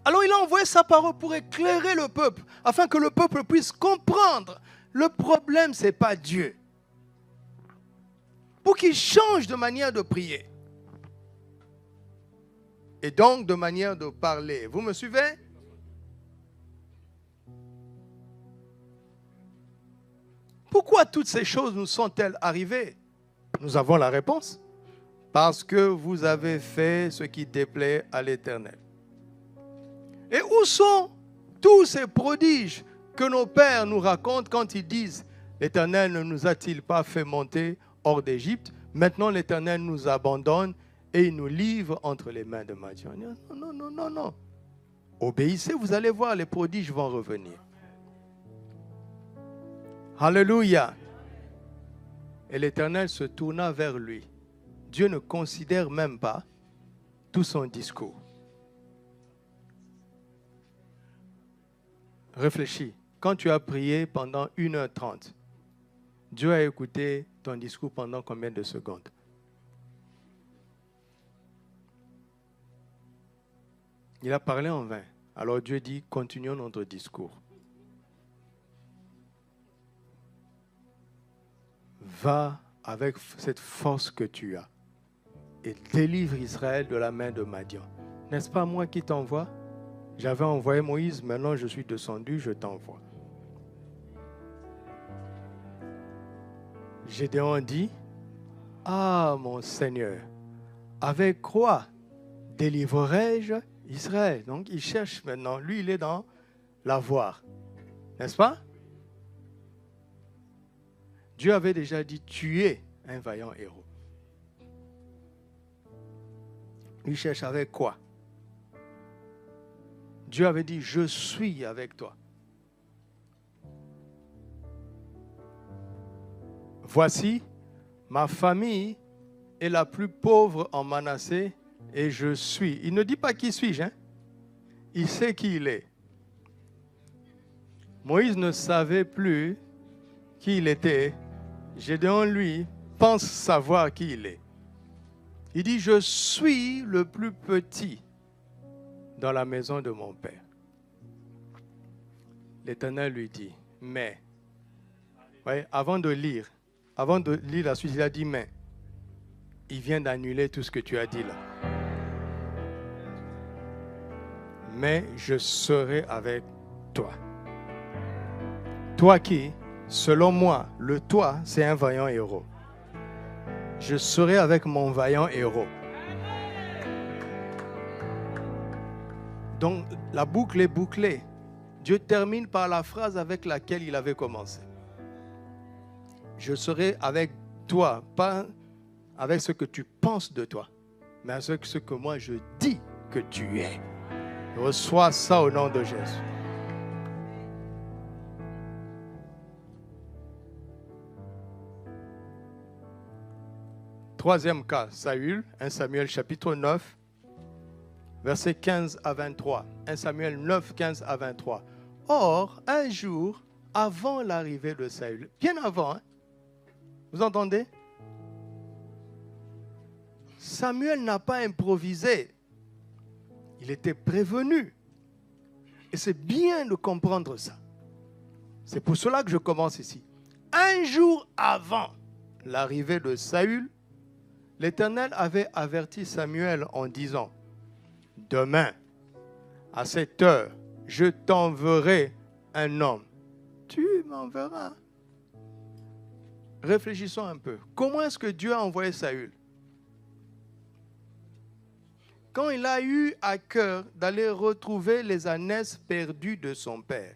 Alors il a envoyé sa parole pour éclairer le peuple, afin que le peuple puisse comprendre. Le problème, ce n'est pas Dieu. Pour qu'il change de manière de prier. Et donc de manière de parler. Vous me suivez? Pourquoi toutes ces choses nous sont-elles arrivées? Nous avons la réponse. Parce que vous avez fait ce qui déplaît à l'Éternel. Et où sont tous ces prodiges que nos pères nous racontent quand ils disent « L'Éternel ne nous a-t-il pas fait monter hors d'Égypte? Maintenant l'Éternel nous abandonne et il nous livre entre les mains de Madian. » Non. Obéissez, vous allez voir, les prodiges vont revenir. Alléluia. Et l'Éternel se tourna vers lui. Dieu ne considère même pas tout son discours. Réfléchis. Quand tu as prié pendant 1h30, Dieu a écouté ton discours pendant combien de secondes? Il a parlé en vain. Alors Dieu dit, continuons notre discours. Va avec cette force que tu as et délivre Israël de la main de Madian. N'est-ce pas moi qui t'envoie? J'avais envoyé Moïse, maintenant je suis descendu, je t'envoie. Gédéon dit, ah mon Seigneur, avec quoi délivrerai-je Israël? Donc il cherche maintenant, lui il est dans l'avoir, n'est-ce pas? Dieu avait déjà dit, tu es un vaillant héros. Il cherche avec quoi? Dieu avait dit, je suis avec toi. Voici, ma famille est la plus pauvre en Manassé et je suis. Il ne dit pas qui suis-je, hein? Il sait qui il est. Moïse ne savait plus qui il était. Gédéon, lui, pense savoir qui il est. Il dit, je suis le plus petit dans la maison de mon père. L'Éternel lui dit, mais, ouais, avant de lire la suite, il a dit, mais, il vient d'annuler tout ce que tu as dit là. Mais je serai avec toi. Toi qui, selon moi, le toi, c'est un vaillant héros. Je serai avec mon vaillant héros. Donc, la boucle est bouclée. Dieu termine par la phrase avec laquelle il avait commencé. Je serai avec toi, pas avec ce que tu penses de toi, mais avec ce que moi je dis que tu es. Reçois ça au nom de Jésus. Troisième cas, Saül, 1 Samuel chapitre 9, versets 15 à 23. 1 Samuel 9, 15 à 23. Or, un jour, avant l'arrivée de Saül, bien avant, hein, vous entendez? Samuel n'a pas improvisé. Il était prévenu. Et c'est bien de comprendre ça. C'est pour cela que je commence ici. Un jour avant l'arrivée de Saül, l'Éternel avait averti Samuel en disant, « Demain, à cette heure, je t'enverrai un homme. » Tu m'enverras. Réfléchissons un peu. Comment est-ce que Dieu a envoyé Saül? Quand il a eu à cœur d'aller retrouver les ânesses perdues de son père.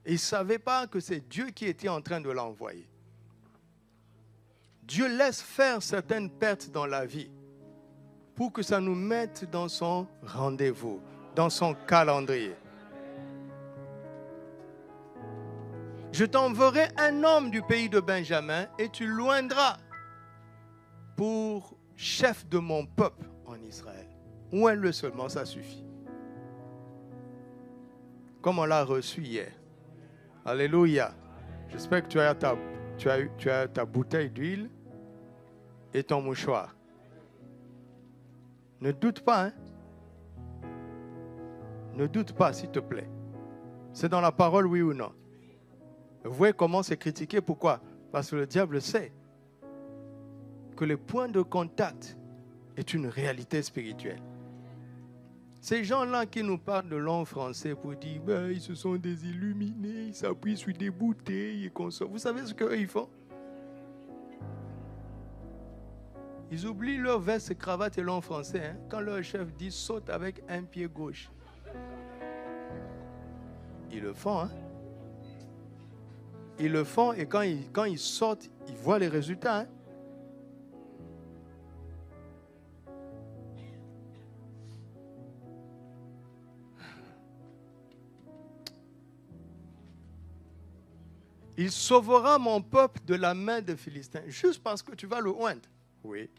Il ne savait pas que c'est Dieu qui était en train de l'envoyer. Dieu laisse faire certaines pertes dans la vie pour que ça nous mette dans son rendez-vous, dans son calendrier. Je t'enverrai un homme du pays de Benjamin et tu l'oindras pour chef de mon peuple en Israël. Ou un seulement, ça suffit. Comme on l'a reçu hier. Alléluia. J'espère que tu as ta bouteille d'huile et ton mouchoir. Ne doute pas, hein? Ne doute pas, s'il te plaît. C'est dans la parole, oui ou non? Vous voyez comment c'est critiqué. Pourquoi? Parce que le diable sait que le point de contact est une réalité spirituelle. Ces gens-là qui nous parlent de langue français pour dire ben, ils se sont des illuminés, ils s'appuient sur des bouteilles et qu'on sort. Vous savez ce qu'eux ils font? Ils oublient leur veste, cravate et langue français. Hein, quand leur chef dit saute avec un pied gauche. Ils le font. Hein? Ils le font et quand ils sortent, ils voient les résultats. Hein? Il sauvera mon peuple de la main des Philistins. Juste parce que tu vas le oindre. Oui.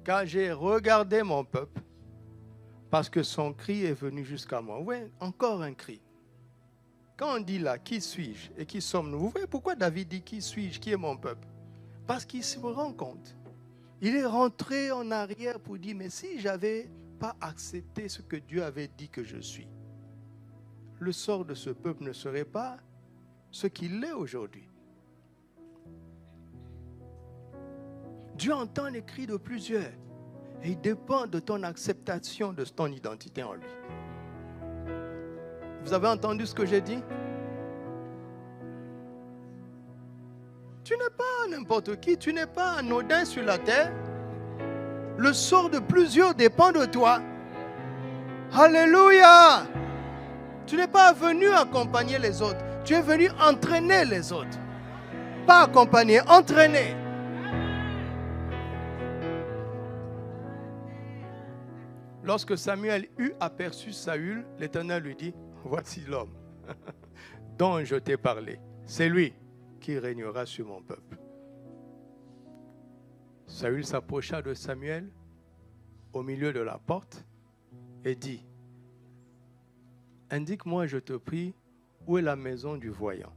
Car j'ai regardé mon peuple, parce que son cri est venu jusqu'à moi. Oui, encore un cri. Quand on dit là, qui suis-je et qui sommes-nous? Vous voyez pourquoi David dit qui suis-je, qui est mon peuple? Parce qu'il se rend compte. Il est rentré en arrière pour dire, mais si je n'avais pas accepté ce que Dieu avait dit que je suis, le sort de ce peuple ne serait pas ce qu'il est aujourd'hui. Dieu entend les cris de plusieurs et il dépend de ton acceptation de ton identité en lui. Vous avez entendu ce que j'ai dit? Tu n'es pas n'importe qui, tu n'es pas anodin sur la terre. Le sort de plusieurs dépend de toi. Alléluia! Tu n'es pas venu accompagner les autres. Tu es venu entraîner les autres. Pas accompagner, entraîner. Lorsque Samuel eut aperçu Saül, l'Éternel lui dit, voici l'homme dont je t'ai parlé. C'est lui qui régnera sur mon peuple. Saül s'approcha de Samuel au milieu de la porte et dit, indique-moi, je te prie, où est la maison du voyant?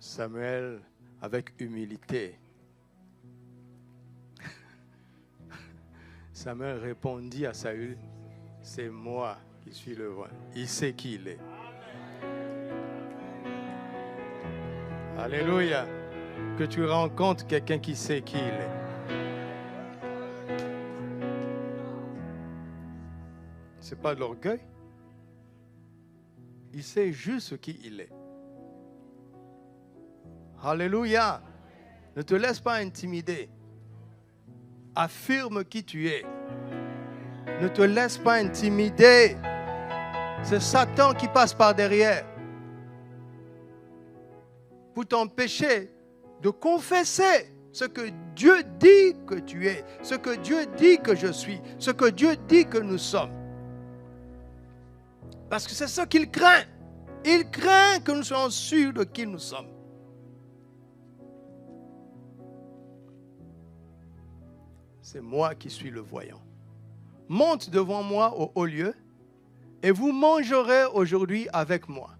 Samuel, avec humilité, Samuel répondit à Saül, c'est moi qui suis le voyant. Il sait qui il est. Alléluia. Que tu rencontres quelqu'un qui sait qui il est. Ce n'est pas de l'orgueil. Il sait juste qui il est. Alléluia. Ne te laisse pas intimider. Affirme qui tu es. Ne te laisse pas intimider. C'est Satan qui passe par derrière pour t'empêcher de confesser ce que Dieu dit que tu es, ce que Dieu dit que je suis, ce que Dieu dit que nous sommes. Parce que c'est ce qu'il craint. Il craint que nous soyons sûrs de qui nous sommes. C'est moi qui suis le voyant. Monte devant moi au haut lieu et vous mangerez aujourd'hui avec moi.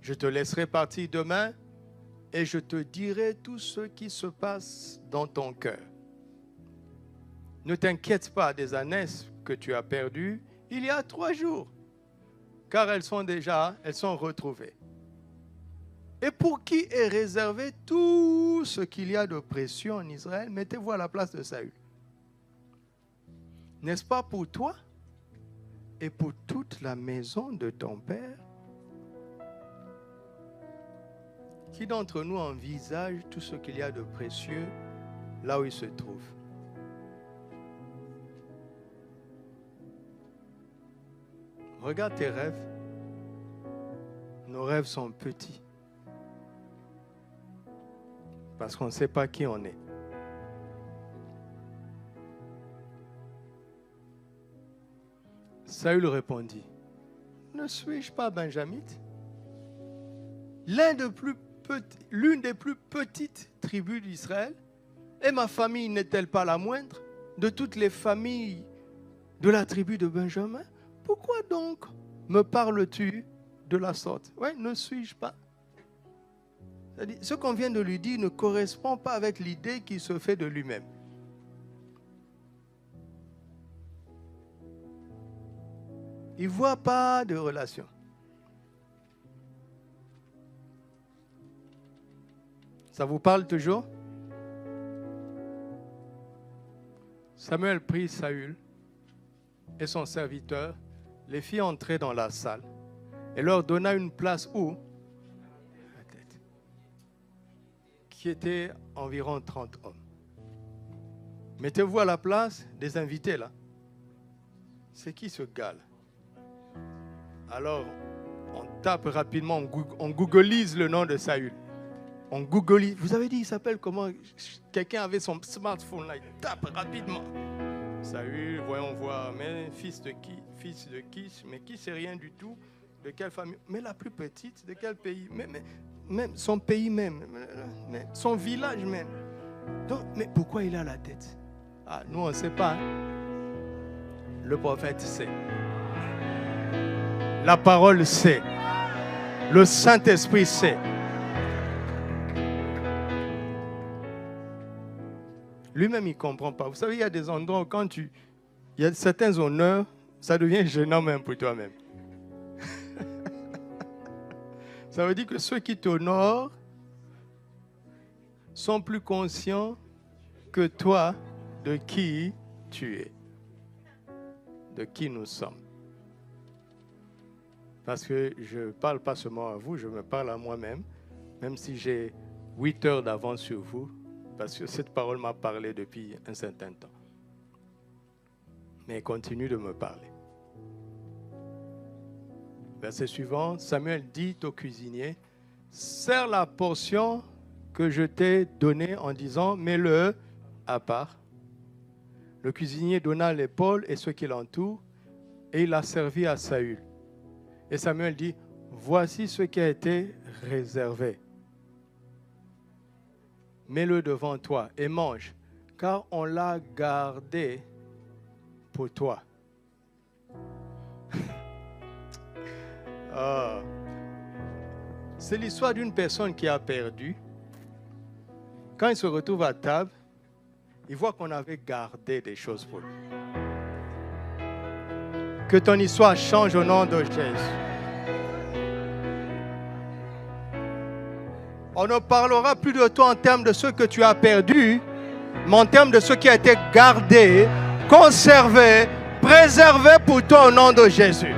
Je te laisserai partir demain et je te dirai tout ce qui se passe dans ton cœur. Ne t'inquiète pas des ânesses que tu as perdues il y a 3 jours, car elles sont retrouvées. Et pour qui est réservé tout ce qu'il y a de précieux en Israël, mettez-vous à la place de Saül. N'est-ce pas pour toi et pour toute la maison de ton père? Qui d'entre nous envisage tout ce qu'il y a de précieux là où il se trouve? Regarde tes rêves. Nos rêves sont petits. Parce qu'on ne sait pas qui on est. Saül répondit, ne suis-je pas benjamite? L'une des plus petites tribus d'Israël, et ma famille n'est-elle pas la moindre de toutes les familles de la tribu de Benjamin? Pourquoi donc me parles-tu de la sorte? Oui, ne suis-je pas? C'est-à-dire, ce qu'on vient de lui dire ne correspond pas avec l'idée qu'il se fait de lui-même. Il ne voit pas de relation. Ça vous parle toujours? Samuel prit Saül et son serviteur, les fit entrer dans la salle et leur donna une place où? La tête. Qui était environ 30 hommes. Mettez-vous à la place des invités là. C'est qui ce gars là? Alors, on tape rapidement, on googleise le nom de Saül. On googleise. Vous avez dit, il s'appelle comment? Quelqu'un avait son smartphone là, il tape rapidement. Saül, voyons voir, mais fils de qui? Fils de Kis, mais qui c'est rien du tout? De quelle famille? Mais la plus petite, de quel pays? Même son pays même, son village même. Donc, mais pourquoi il a la tête? Ah, nous on ne sait pas. Hein? Le prophète sait. La parole sait. Le Saint-Esprit sait. Lui-même, il ne comprend pas. Vous savez, il y a des endroits où il y a certains honneurs, ça devient gênant même pour toi-même. Ça veut dire que ceux qui t'honorent sont plus conscients que toi de qui tu es, de qui nous sommes. Parce que je ne parle pas seulement à vous, je me parle à moi-même, même si j'ai 8 heures d'avance sur vous, parce que cette parole m'a parlé depuis un certain temps. Mais elle continue de me parler. Verset suivant, Samuel dit au cuisinier, « Sers la portion que je t'ai donnée en disant, mets-le à part. Le cuisinier donna l'épaule et ceux qui l'entourent, et il l'a servi à Saül. Et Samuel dit, voici ce qui a été réservé. Mets-le devant toi et mange, car on l'a gardé pour toi. C'est l'histoire d'une personne qui a perdu. Quand il se retrouve à table, il voit qu'on avait gardé des choses pour lui. Que ton histoire change au nom de Jésus. On ne parlera plus de toi en termes de ce que tu as perdu, mais en termes de ce qui a été gardé, conservé, préservé pour toi au nom de Jésus.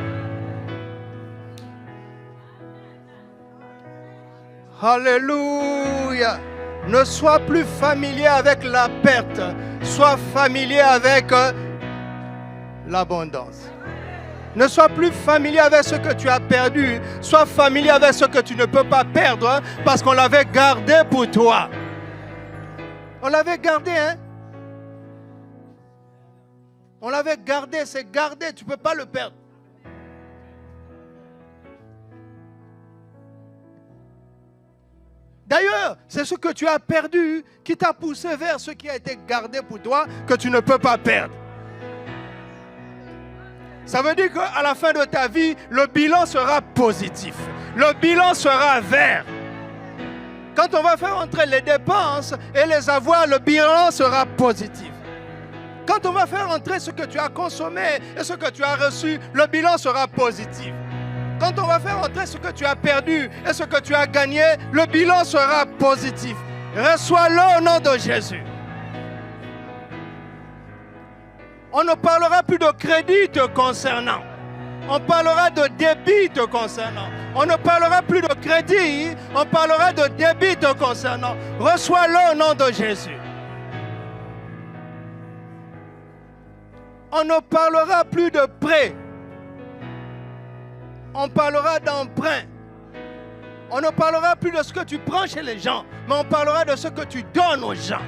Alléluia. Ne sois plus familier avec la perte, sois familier avec l'abondance. Ne sois plus familier avec ce que tu as perdu, sois familier avec ce que tu ne peux pas perdre, parce qu'on l'avait gardé pour toi. On l'avait gardé, hein? On l'avait gardé, c'est gardé, tu ne peux pas le perdre. D'ailleurs, c'est ce que tu as perdu qui t'a poussé vers ce qui a été gardé pour toi que tu ne peux pas perdre. Ça veut dire qu'à la fin de ta vie, le bilan sera positif. Le bilan sera vert. Quand on va faire entrer les dépenses et les avoirs, le bilan sera positif. Quand on va faire entrer ce que tu as consommé et ce que tu as reçu, le bilan sera positif. Quand on va faire entrer ce que tu as perdu et ce que tu as gagné, le bilan sera positif. Reçois-le au nom de Jésus. On ne parlera plus de crédit te concernant. On parlera de débit te concernant. On ne parlera plus de crédit, on parlera de débit te concernant. Reçois-le au nom de Jésus. On ne parlera plus de prêt. On parlera d'emprunt. On ne parlera plus de ce que tu prends chez les gens, mais on parlera de ce que tu donnes aux gens.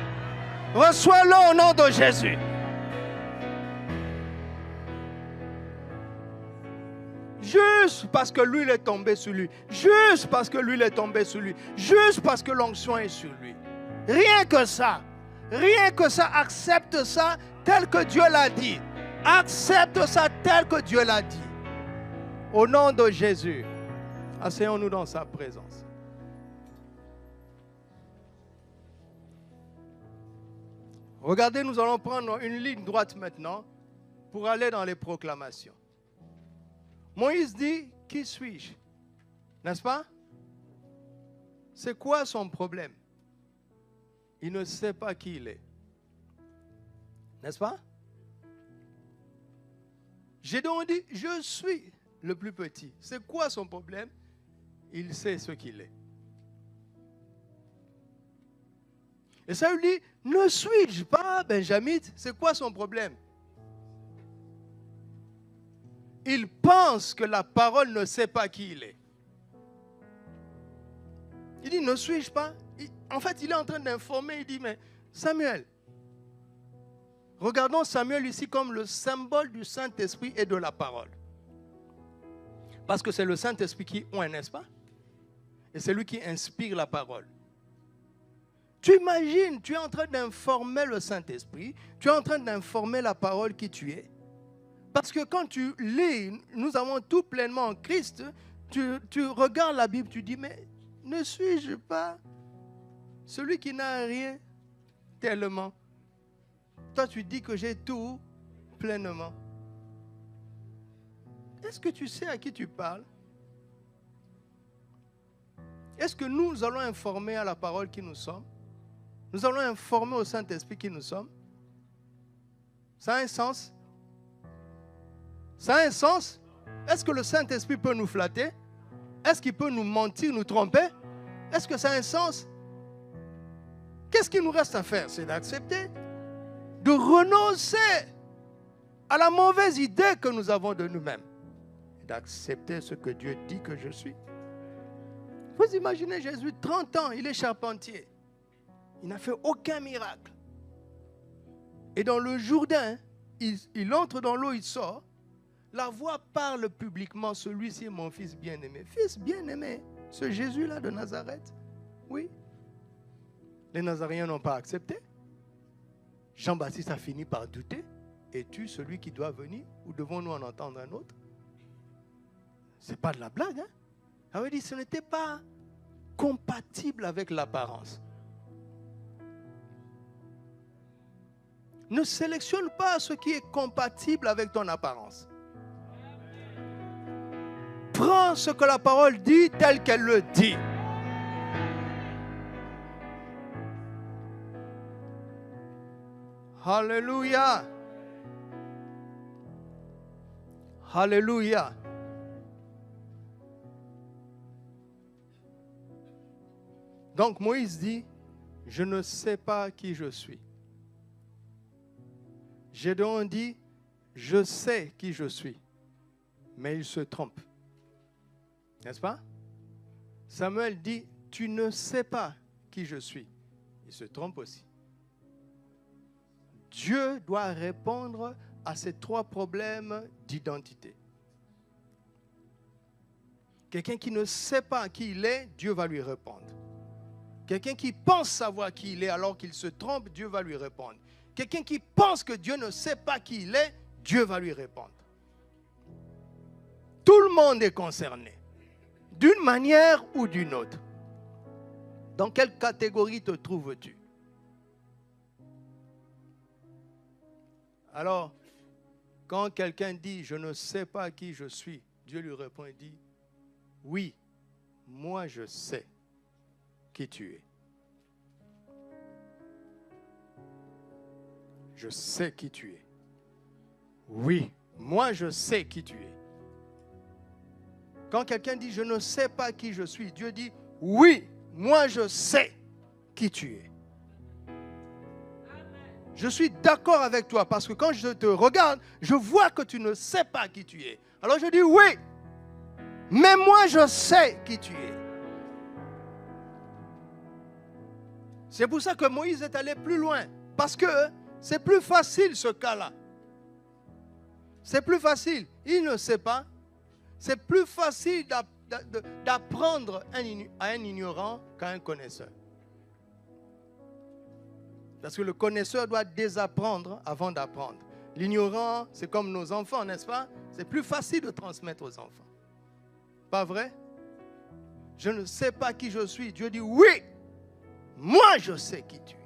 Reçois-le au nom de Jésus. Juste parce que l'huile est tombée sur lui. Juste parce que l'huile est tombée sur lui. Juste parce que l'onction est sur lui. Rien que ça. Rien que ça. Accepte ça tel que Dieu l'a dit. Accepte ça tel que Dieu l'a dit. Au nom de Jésus, asseyons-nous dans sa présence. Regardez, nous allons prendre une ligne droite maintenant pour aller dans les proclamations. Moïse dit, qui suis-je? N'est-ce pas? C'est quoi son problème? Il ne sait pas qui il est. N'est-ce pas? Gédéon dit, je suis le plus petit. C'est quoi son problème? Il sait ce qu'il est. Et ça lui dit, ne suis-je pas benjamite? C'est quoi son problème? Il pense que la parole ne sait pas qui il est. Il dit, ne suis-je pas? En fait, il est en train d'informer. Il dit, mais Samuel, regardons Samuel ici comme le symbole du Saint-Esprit et de la parole. Parce que c'est le Saint-Esprit qui oint, n'est-ce pas? Et c'est lui qui inspire la parole. Tu imagines, tu es en train d'informer le Saint-Esprit, tu es en train d'informer la parole qui tu es. Parce que quand tu lis, nous avons tout pleinement en Christ, tu regardes la Bible, tu dis, mais ne suis-je pas celui qui n'a rien tellement? Toi, tu dis que j'ai tout pleinement. Est-ce que tu sais à qui tu parles? Est-ce que nous allons informer à la parole qui nous sommes? Nous allons informer au Saint-Esprit qui nous sommes? Ça a un sens? Ça a un sens? Est-ce que le Saint-Esprit peut nous flatter? Est-ce qu'il peut nous mentir, nous tromper? Est-ce que ça a un sens? Qu'est-ce qu'il nous reste à faire? C'est d'accepter, de renoncer à la mauvaise idée que nous avons de nous-mêmes, d'accepter ce que Dieu dit que je suis. Vous imaginez Jésus, 30 ans, il est charpentier. Il n'a fait aucun miracle. Et dans le Jourdain, il entre dans l'eau, il sort. La voix parle publiquement, celui-ci est mon fils bien-aimé. Fils bien-aimé, ce Jésus-là de Nazareth. Oui. Les Nazaréens n'ont pas accepté. Jean-Baptiste a fini par douter. Es-tu celui qui doit venir ou devons-nous en entendre un autre? Ce n'est pas de la blague. Hein? Ça veut dire que ce n'était pas compatible avec l'apparence. Ne sélectionne pas ce qui est compatible avec ton apparence. Prends ce que la parole dit tel qu'elle le dit. Alléluia. Alléluia. Donc Moïse dit, je ne sais pas qui je suis. Gédéon dit, je sais qui je suis. Mais il se trompe. N'est-ce pas? Samuel dit, tu ne sais pas qui je suis. Il se trompe aussi. Dieu doit répondre à ces trois problèmes d'identité. Quelqu'un qui ne sait pas qui il est, Dieu va lui répondre. Quelqu'un qui pense savoir qui il est alors qu'il se trompe, Dieu va lui répondre. Quelqu'un qui pense que Dieu ne sait pas qui il est, Dieu va lui répondre. Tout le monde est concerné, d'une manière ou d'une autre. Dans quelle catégorie te trouves-tu? Alors, quand quelqu'un dit « je ne sais pas qui je suis », Dieu lui répond et dit « oui, moi je sais qui tu es. Je sais qui tu es. Oui, moi je sais qui tu es. » Quand quelqu'un dit « je ne sais pas qui je suis », Dieu dit « oui, moi je sais qui tu es. » Je suis d'accord avec toi parce que quand je te regarde, je vois que tu ne sais pas qui tu es. Alors je dis oui, mais moi je sais qui tu es. C'est pour ça que Moïse est allé plus loin. Parce que c'est plus facile ce cas-là. C'est plus facile. Il ne sait pas. C'est plus facile d'apprendre à un ignorant qu'à un connaisseur. Parce que le connaisseur doit désapprendre avant d'apprendre. L'ignorant, c'est comme nos enfants, n'est-ce pas? C'est plus facile de transmettre aux enfants. Pas vrai? Je ne sais pas qui je suis. Dieu dit oui, moi je sais qui tu es.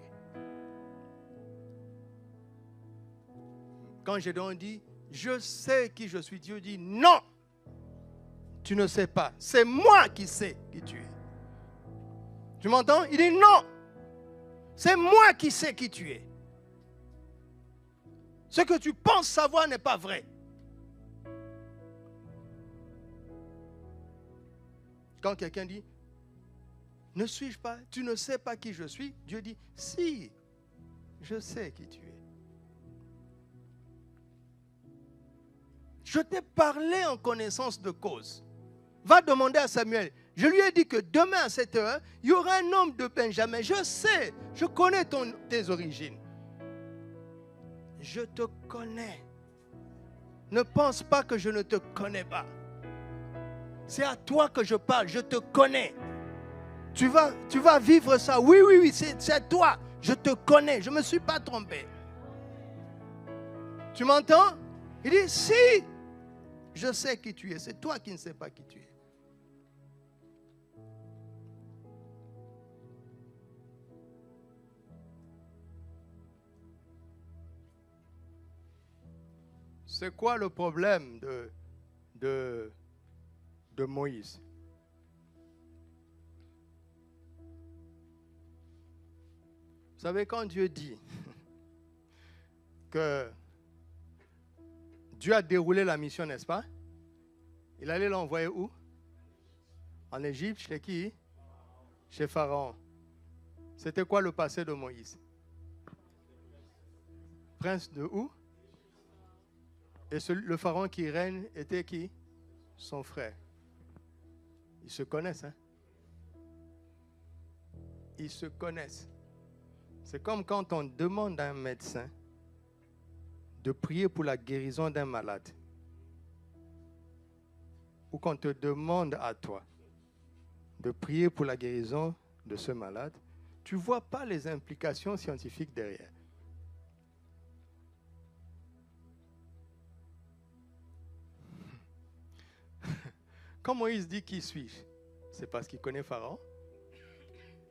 Quand Gédéon dit je sais qui je suis, Dieu dit non, tu ne sais pas. C'est moi qui sais qui tu es. Tu m'entends? Il dit non. C'est moi qui sais qui tu es. Ce que tu penses savoir n'est pas vrai. Quand quelqu'un dit, ne suis-je pas, tu ne sais pas qui je suis, Dieu dit, si, je sais qui tu es. Je t'ai parlé en connaissance de cause. Va demander à Samuel. Je lui ai dit que demain à cette heure, il y aura un homme de Benjamin. Je sais, je connais tes origines. Je te connais. Ne pense pas que je ne te connais pas. C'est à toi que je parle, je te connais. Tu vas vivre ça. Oui, c'est toi. Je te connais, je ne me suis pas trompé. Tu m'entends? Il dit, si, je sais qui tu es. C'est toi qui ne sais pas qui tu es. C'est quoi le problème de Moïse? Vous savez, quand Dieu dit que Dieu a déroulé la mission, n'est-ce pas? Il allait l'envoyer où? En Égypte, chez qui? Chez Pharaon. C'était quoi le passé de Moïse? Prince de où? Et le pharaon qui règne était qui? Son frère. Ils se connaissent, hein? Ils se connaissent. C'est comme quand on demande à un médecin de prier pour la guérison d'un malade, ou qu'on te demande à toi de prier pour la guérison de ce malade, tu ne vois pas les implications scientifiques derrière. Quand Moïse dit qui suis-je, c'est parce qu'il connaît Pharaon,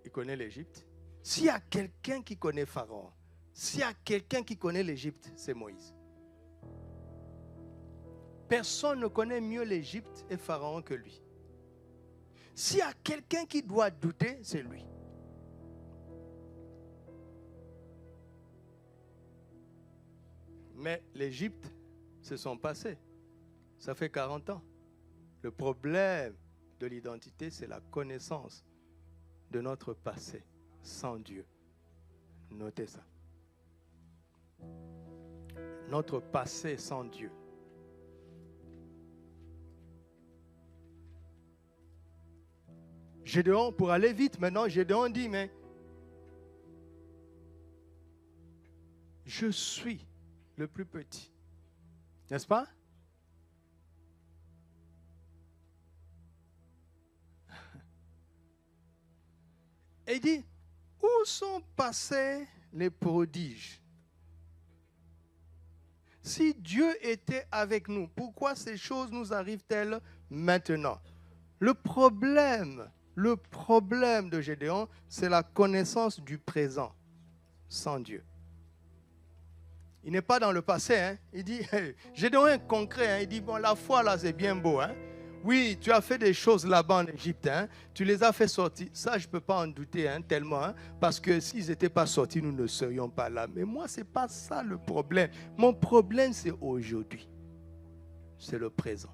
il connaît l'Égypte. S'il y a quelqu'un qui connaît Pharaon, s'il y a quelqu'un qui connaît l'Égypte, c'est Moïse. Personne ne connaît mieux l'Égypte et Pharaon que lui. S'il y a quelqu'un qui doit douter, c'est lui. Mais l'Égypte, c'est son passé. Ça fait 40 ans. Le problème de l'identité, c'est la connaissance de notre passé sans Dieu. Notez ça. Notre passé sans Dieu. Gédéon, pour aller vite maintenant, Gédéon dit, mais je suis le plus petit. N'est-ce pas? Et il dit, où sont passés les prodiges? Si Dieu était avec nous, pourquoi ces choses nous arrivent-elles maintenant? Le problème de Gédéon, c'est la connaissance du présent sans Dieu. Il n'est pas dans le passé. Hein. Il dit, Gédéon est concret. Hein. Il dit, bon, la foi là, c'est bien beau. Hein. Oui, tu as fait des choses là-bas en Égypte. Hein. Tu les as fait sortir. Ça, je ne peux pas en douter tellement. Hein, parce que s'ils n'étaient pas sortis, nous ne serions pas là. Mais moi, ce n'est pas ça le problème. Mon problème, c'est aujourd'hui. C'est le présent.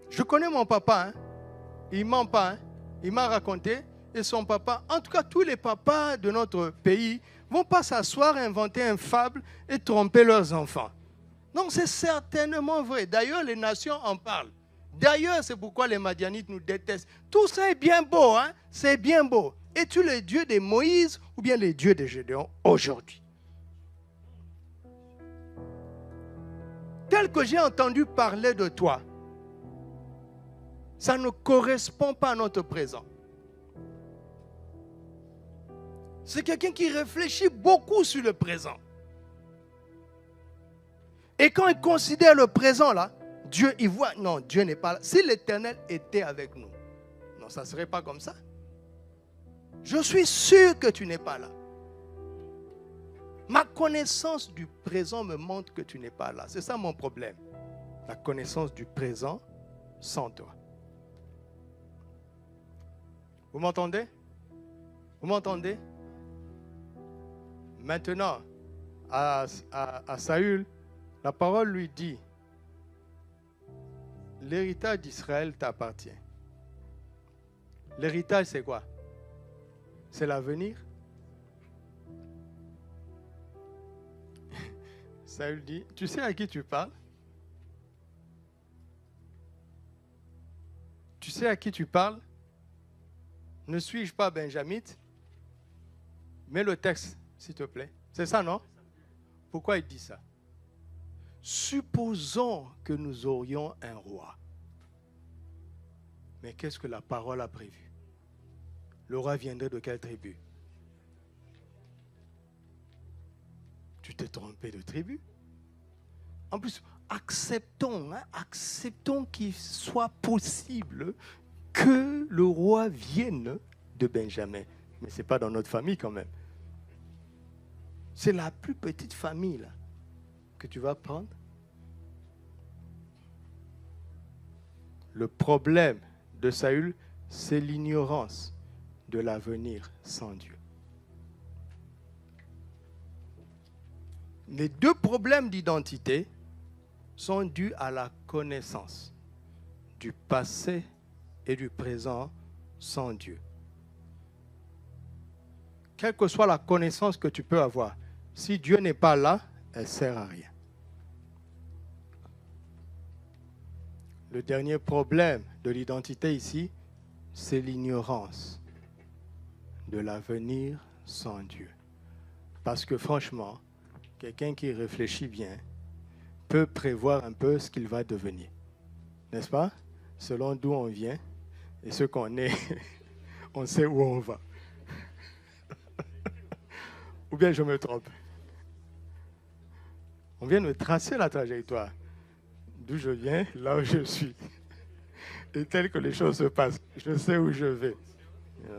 Je connais mon papa. Hein. Il ne ment pas. Hein. Il m'a raconté, et son papa, en tout cas tous les papas de notre pays, ne vont pas s'asseoir, inventer une fable et tromper leurs enfants. Donc c'est certainement vrai. D'ailleurs, les nations en parlent. D'ailleurs, c'est pourquoi les Madianites nous détestent. Tout ça est bien beau, hein? C'est bien beau. Es-tu le Dieu de Moïse ou bien le Dieu de Gédéon aujourd'hui? Tel que j'ai entendu parler de toi, ça ne correspond pas à notre présent. C'est quelqu'un qui réfléchit beaucoup sur le présent. Et quand il considère le présent là, Dieu, il voit, non, Dieu n'est pas là. Si l'Éternel était avec nous, non, ça ne serait pas comme ça. Je suis sûr que tu n'es pas là. Ma connaissance du présent me montre que tu n'es pas là. C'est ça mon problème. La connaissance du présent sans toi. Vous m'entendez? Vous m'entendez? Maintenant, à Saül, la parole lui dit, l'héritage d'Israël t'appartient. L'héritage, c'est quoi? C'est l'avenir. Saül dit, tu sais à qui tu parles? Tu sais à qui tu parles? Ne suis-je pas benjamite? Mets le texte, s'il te plaît. C'est ça, non? Pourquoi il dit ça? Supposons que nous aurions un roi. Mais qu'est-ce que la parole a prévu? Le roi viendrait de quelle tribu? Tu t'es trompé de tribu. En plus, acceptons qu'il soit possible que le roi vienne de Benjamin. Mais ce n'est pas dans notre famille quand même. C'est la plus petite famille là, que tu vas prendre. Le problème de Saül, c'est l'ignorance de l'avenir sans Dieu. Les deux problèmes d'identité sont dus à la connaissance du passé et du présent sans Dieu. Quelle que soit la connaissance que tu peux avoir, si Dieu n'est pas là, elle ne sert à rien. Le dernier problème de l'identité ici, c'est l'ignorance de l'avenir sans Dieu. Parce que franchement, quelqu'un qui réfléchit bien peut prévoir un peu ce qu'il va devenir. N'est-ce pas? Selon d'où on vient et ce qu'on est, on sait où on va. Ou bien je me trompe? On vient de me tracer la trajectoire. D'où je viens, là où je suis. Et tel que les choses se passent, je sais où je vais.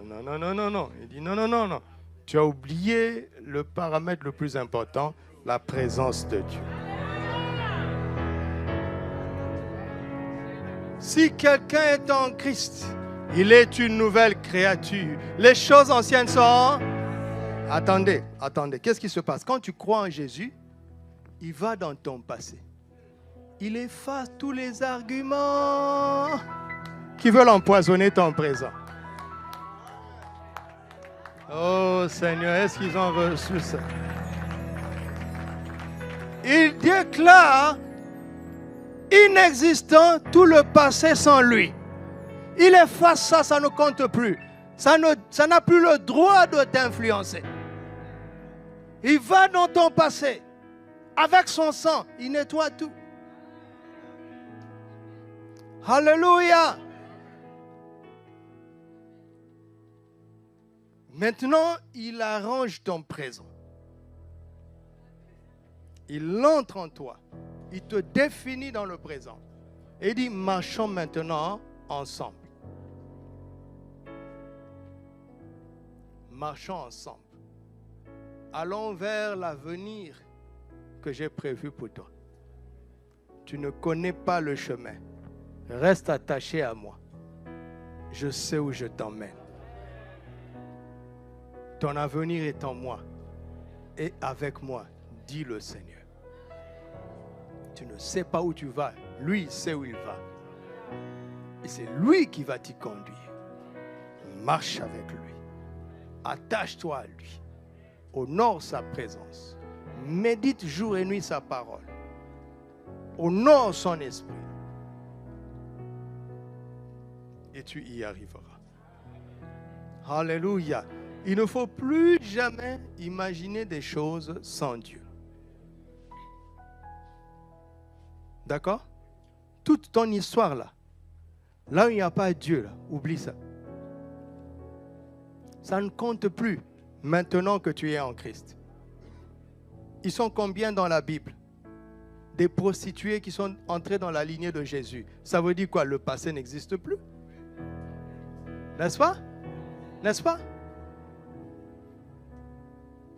Non, non, non, non, non. Il dit non, non, non, non. Tu as oublié le paramètre le plus important, la présence de Dieu. Si quelqu'un est en Christ, il est une nouvelle créature. Les choses anciennes sont... Attendez, attendez. Qu'est-ce qui se passe? Quand tu crois en Jésus, il va dans ton passé. Il efface tous les arguments qui veulent empoisonner ton présent. Oh Seigneur, est-ce qu'ils ont reçu ça? Il déclare inexistant tout le passé sans lui. Il efface ça, ça ne compte plus. Ça n'a plus le droit de t'influencer. Il va dans ton passé. Avec son sang, il nettoie tout. Alléluia. Maintenant, il arrange ton présent. Il entre en toi. Il te définit dans le présent. Et il dit, marchons maintenant ensemble. Marchons ensemble. Allons vers l'avenir que j'ai prévu pour toi. Tu ne connais pas le chemin. Reste attaché à moi. Je sais où je t'emmène. Ton avenir est en moi et avec moi, dit le Seigneur. Tu ne sais pas où tu vas. Lui, il sait où il va. Et c'est lui qui va t'y conduire. Marche avec lui. Attache-toi à lui. Honore sa présence. Médite jour et nuit sa parole. Honore son esprit. Et tu y arriveras. Alléluia. Il ne faut plus jamais imaginer des choses sans Dieu. D'accord? Toute ton histoire là, là où il n'y a pas Dieu, là, oublie ça. Ça ne compte plus maintenant que tu es en Christ. Ils sont combien dans la Bible? Des prostituées qui sont entrées dans la lignée de Jésus. Ça veut dire quoi? Le passé n'existe plus. N'est-ce pas? N'est-ce pas?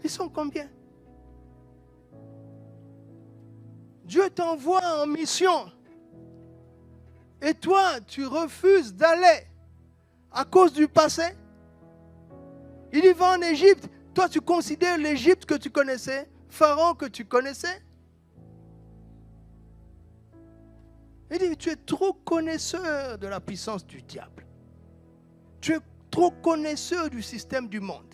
Ils sont combien? Dieu t'envoie en mission. Et toi, tu refuses d'aller à cause du passé. Il y va en Égypte. Toi, tu considères l'Égypte que tu connaissais, Pharaon que tu connaissais. Il dit, tu es trop connaisseur de la puissance du diable. Tu es trop connaisseur du système du monde.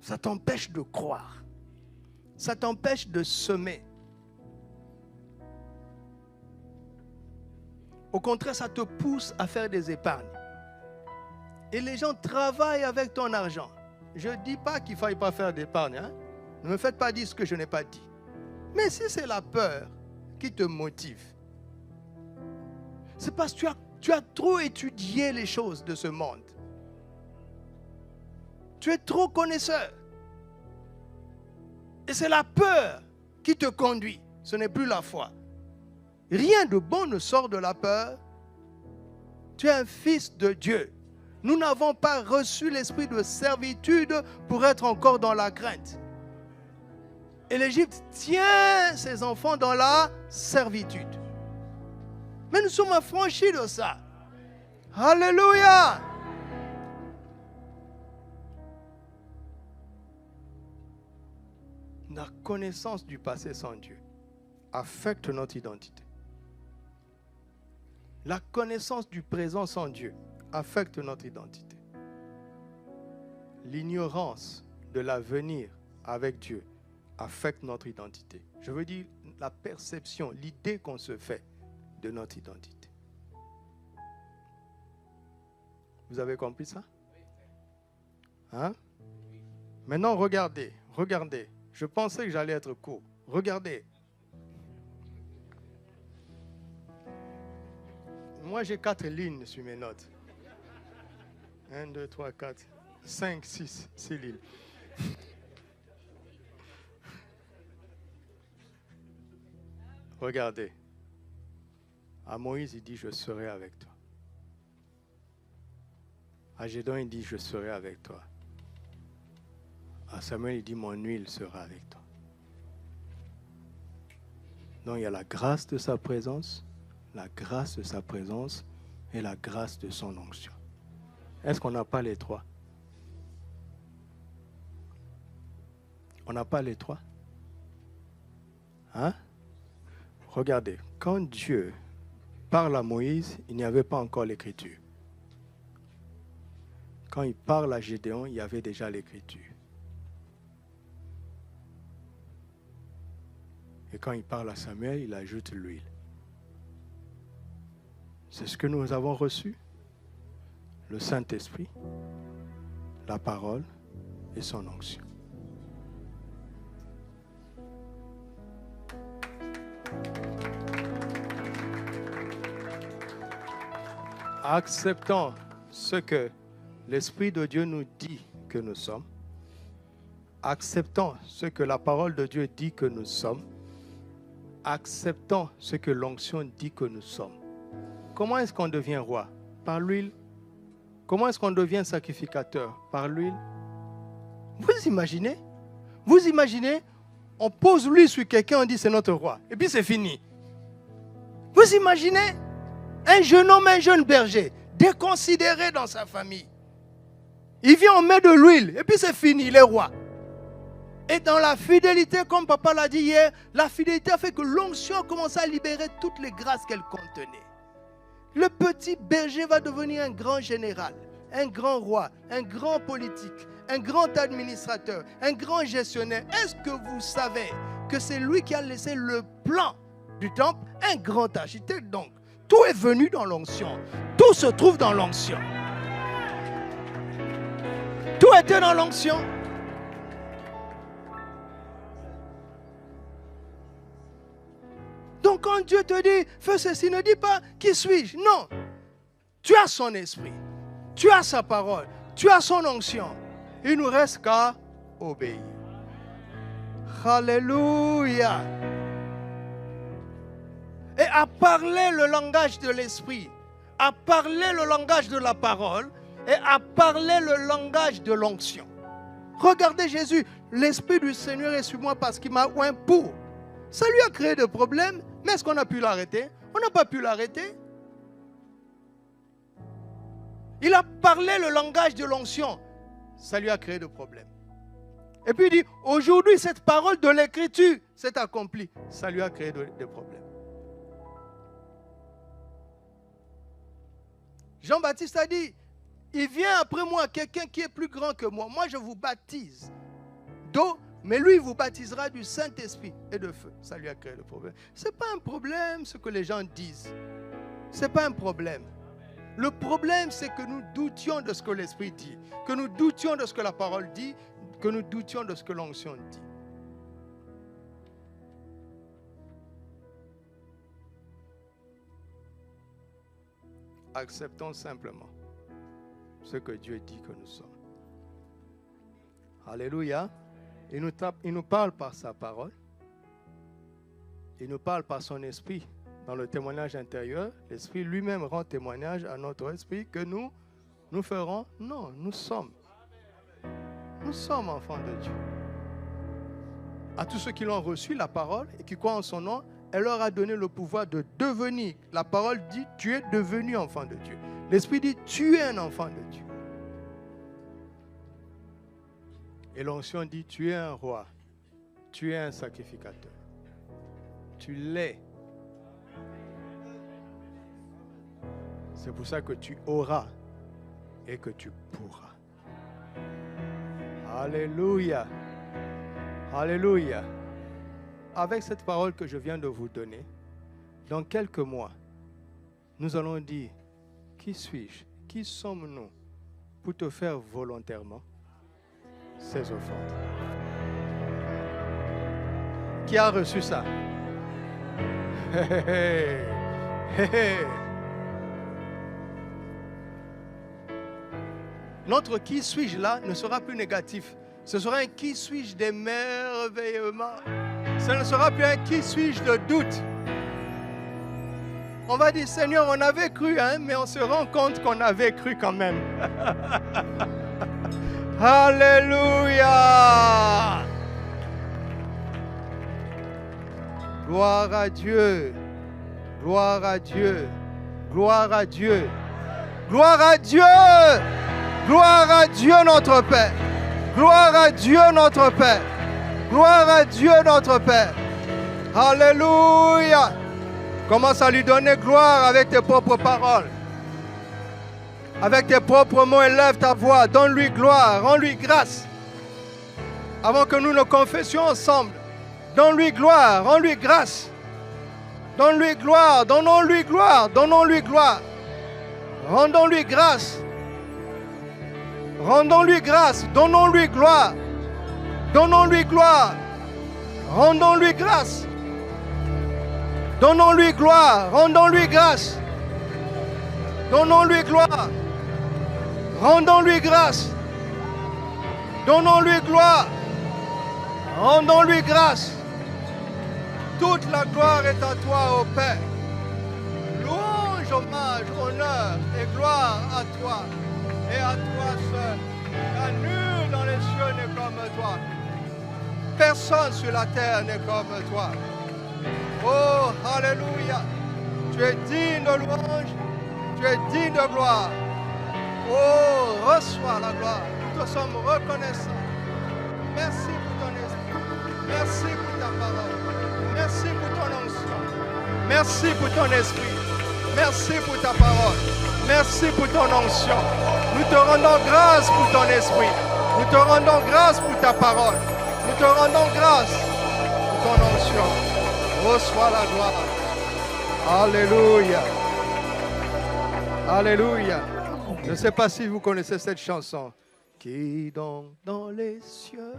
Ça t'empêche de croire. Ça t'empêche de semer. Au contraire, ça te pousse à faire des épargnes. Et les gens travaillent avec ton argent. Je ne dis pas qu'il ne faille pas faire d'épargne. Hein? Ne me faites pas dire ce que je n'ai pas dit. Mais si c'est la peur qui te motive, c'est parce que tu as trop étudié les choses de ce monde. Tu es trop connaisseur. Et c'est la peur qui te conduit. Ce n'est plus la foi. Rien de bon ne sort de la peur. Tu es un fils de Dieu. Nous n'avons pas reçu l'esprit de servitude pour être encore dans la crainte. Et l'Égypte tient ses enfants dans la servitude. Mais nous sommes affranchis de ça. Alléluia! La connaissance du passé sans Dieu affecte notre identité. La connaissance du présent sans Dieu affecte notre identité. L'ignorance de l'avenir avec Dieu affecte notre identité. Je veux dire la perception, l'idée qu'on se fait de notre identité. Vous avez compris ça? Hein? Maintenant, regardez. Je pensais que j'allais être court. Regardez. Moi, j'ai 4 lignes sur mes notes. 1, 2, 3, 4, 5, 6 lignes. Regardez. À Moïse, il dit, je serai avec toi. À Gédéon, il dit, je serai avec toi. À Samuel, il dit, mon huile sera avec toi. Donc, il y a la grâce de sa présence, la grâce de sa présence et la grâce de son onction. Est-ce qu'on n'a pas les trois? On n'a pas les trois? Hein? Regardez, quand Dieu parle à Moïse, il n'y avait pas encore l'écriture. Quand il parle à Gédéon, il y avait déjà l'écriture. Et quand il parle à Samuel, il ajoute l'huile. C'est ce que nous avons reçu. Le Saint-Esprit, la parole et son onction. Acceptons ce que l'Esprit de Dieu nous dit que nous sommes. Acceptons ce que la parole de Dieu dit que nous sommes. Acceptons ce que l'onction dit que nous sommes. Comment est-ce qu'on devient roi? Par l'huile. Comment est-ce qu'on devient sacrificateur? Par l'huile. Vous imaginez? On pose l'huile sur quelqu'un, on dit c'est notre roi. Et puis c'est fini. Vous imaginez? Un jeune homme, un jeune berger, déconsidéré dans sa famille. Il vient, on met de l'huile, et puis c'est fini, il est roi. Et dans la fidélité, comme papa l'a dit hier, la fidélité a fait que l'onction a commencé à libérer toutes les grâces qu'elle contenait. Le petit berger va devenir un grand général, un grand roi, un grand politique, un grand administrateur, un grand gestionnaire. Est-ce que vous savez que c'est lui qui a laissé le plan du temple? Un grand architecte donc. Tout est venu dans l'onction. Tout se trouve dans l'onction. Tout était dans l'onction. Donc quand Dieu te dit, fais ceci, ne dis pas, qui suis-je? Non. Tu as son esprit. Tu as sa parole. Tu as son onction. Il ne nous reste qu'à obéir. Alléluia. Et à parler le langage de l'esprit, à parler le langage de la parole et à parler le langage de l'onction. Regardez Jésus, l'esprit du Seigneur est sur moi parce qu'il m'a oint pour. Ça lui a créé des problèmes, mais est-ce qu'on a pu l'arrêter? On n'a pas pu l'arrêter. Il a parlé le langage de l'onction, ça lui a créé des problèmes. Et puis il dit, aujourd'hui cette parole de l'écriture s'est accomplie, ça lui a créé des problèmes. Jean-Baptiste a dit, il vient après moi quelqu'un qui est plus grand que moi. Moi, je vous baptise d'eau, mais lui, il vous baptisera du Saint-Esprit et de feu. Ça lui a créé le problème. Ce n'est pas un problème ce que les gens disent. Ce n'est pas un problème. Le problème, c'est que nous doutions de ce que l'Esprit dit, que nous doutions de ce que la parole dit, que nous doutions de ce que l'onction dit. Acceptons simplement ce que Dieu dit que nous sommes. Alléluia. Il nous parle par sa parole. Il nous parle par son esprit. Dans le témoignage intérieur, l'esprit lui-même rend témoignage à notre esprit que nous ferons. Non, nous sommes. Nous sommes enfants de Dieu. À tous ceux qui l'ont reçu, la parole, et qui croient en son nom, elle leur a donné le pouvoir de devenir. La parole dit, tu es devenu enfant de Dieu. L'Esprit dit, tu es un enfant de Dieu. Et l'onction dit, tu es un roi. Tu es un sacrificateur. Tu l'es. C'est pour ça que tu auras et que tu pourras. Alléluia. Alléluia. Avec cette parole que je viens de vous donner, dans quelques mois, nous allons dire, qui suis-je? Qui sommes-nous pour te faire volontairement ces offrandes. Qui a reçu ça? Notre qui suis-je là ne sera plus négatif. Ce sera un qui suis-je d'émerveillement. Ce ne sera plus un qui suis-je de doute. On va dire, Seigneur, on avait cru, hein, mais on se rend compte qu'on avait cru quand même. Alléluia! Gloire à Dieu. Gloire à Dieu. Gloire à Dieu. Gloire à Dieu. Gloire à Dieu notre Père. Gloire à Dieu notre Père. Gloire à Dieu notre Père. Alléluia. Commence à lui donner gloire avec tes propres paroles. Avec tes propres mots, élève ta voix. Donne-lui gloire, rends-lui grâce. Avant que nous nous confessions ensemble. Donne-lui gloire, rends-lui grâce. Donne-lui gloire, donnons-lui gloire, donnons-lui gloire. Rendons-lui grâce. Rendons-lui grâce, donnons-lui gloire. Donnons-lui gloire. Rendons-lui grâce. Donnons-lui gloire, rendons-lui grâce. Donnons-lui gloire. Rendons-lui grâce. Donnons-lui gloire. Rendons-lui grâce. Toute la gloire est à toi, ô Père. Louange, hommage, honneur et gloire à toi. Et à toi seul. Car nul dans les cieux n'est comme toi. Personne sur la terre n'est comme toi. Oh, alléluia. Tu es digne de louange. Tu es digne de gloire. Oh, reçois la gloire. Nous te sommes reconnaissants. Merci pour ton esprit. Merci pour ta parole. Merci pour ton onction. Merci pour ton esprit. Merci pour ta parole. Merci pour ton onction. Nous te rendons grâce pour ton esprit. Nous te rendons grâce pour ta parole. Nous te rendons grâce pour ton onction. Reçois la gloire. Alléluia. Alléluia. Je ne sais pas si vous connaissez cette chanson. Qui donc dans les cieux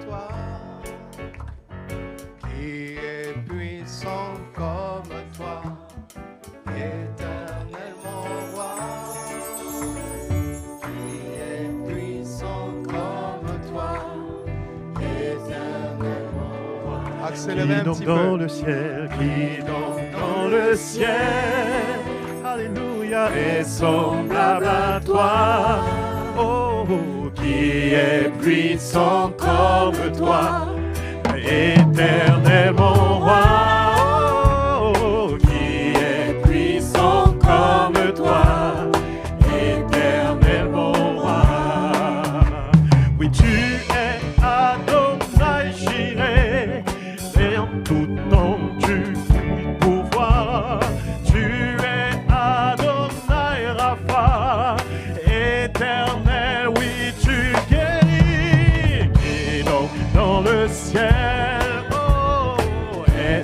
toi, qui est puissant comme toi, éternellement roi, qui est puissant comme toi, éternellement roi. Accélérez un petit peu. Dans le ciel, qui donc dans le ciel, alléluia, est semblable à toi. Oh, qui est puissant comme toi, éternellement roi. Oh, qui est puissant comme toi, éternellement roi. Oui, tu es Adonai Jireh, et en tout temps tu pouvoir. Tu es Adonai Rapha, éternel, oui, tu guéris. Qui donc dans le ciel, oh, est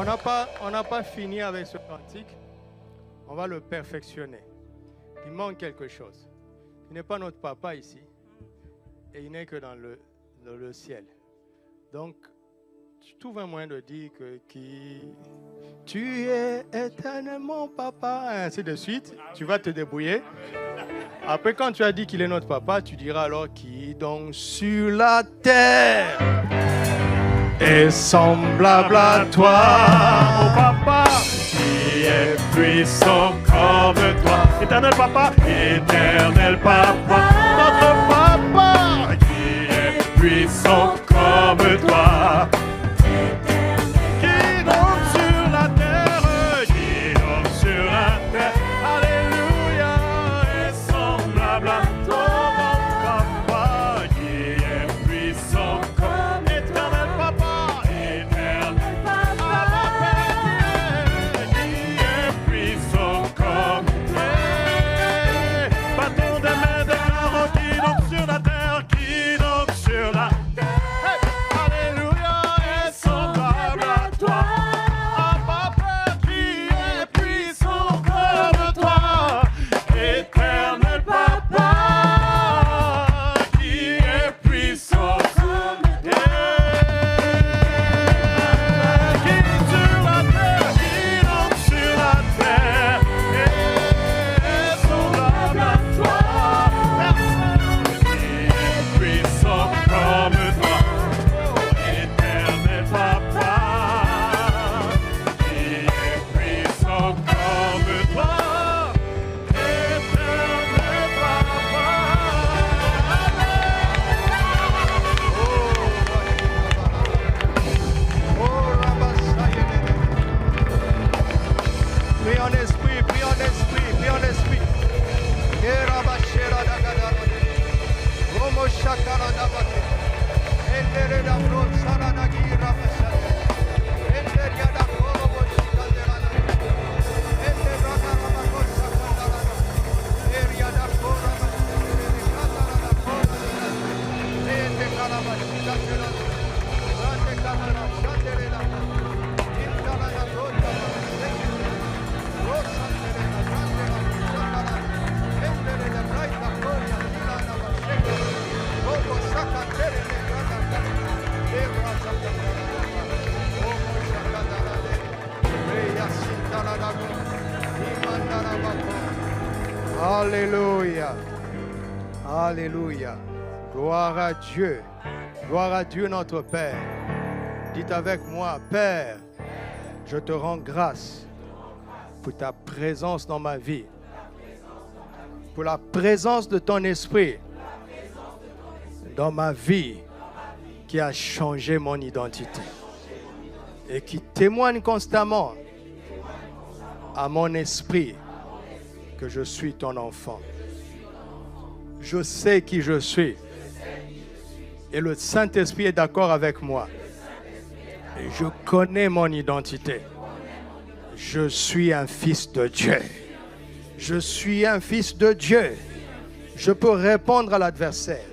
On n'a pas fini avec ce cantique. On va le perfectionner. Il manque quelque chose. Il n'est pas notre papa ici. Et il n'est que dans le ciel. Donc, tu trouves un moyen de dire que tu es éternellement papa, et ainsi de suite. Tu vas te débrouiller. Après, quand tu as dit qu'il est notre papa, tu diras alors qui donc sur la terre est semblable à toi, mon papa, qui est puissant comme toi. Éternel papa, notre papa, qui est puissant comme toi. Qui donc sur la terre, alléluia, est semblable à toi, mon papa, qui est puissant comme éternel papa, qui est puissant comme bâton des mains des carreaux, qui donc sur la terre, alléluia, est semblable à toi. Ah, papa, qui est puissant comme toi, éternel papa, qui est puissant comme toi. Qui sur la terre, qui donc sur la terre, est semblable à toi. Personne qui est puissant comme toi, éternel papa, qui est puissant comme toi, éternel papa. Prie en esprit, prie en esprit, prie en esprit. Alléluia. Alléluia. Gloire à Dieu. Gloire à Dieu notre Père. Dites avec moi, Père, je te rends grâce pour ta présence dans ma vie, pour la présence de ton esprit dans ma vie qui a changé mon identité et qui témoigne constamment à mon esprit que je suis ton enfant. Je sais qui je suis et le Saint-Esprit est d'accord avec moi. Et je connais mon identité. Je suis un fils de Dieu. Je suis un fils de Dieu. Je peux répondre à l'adversaire.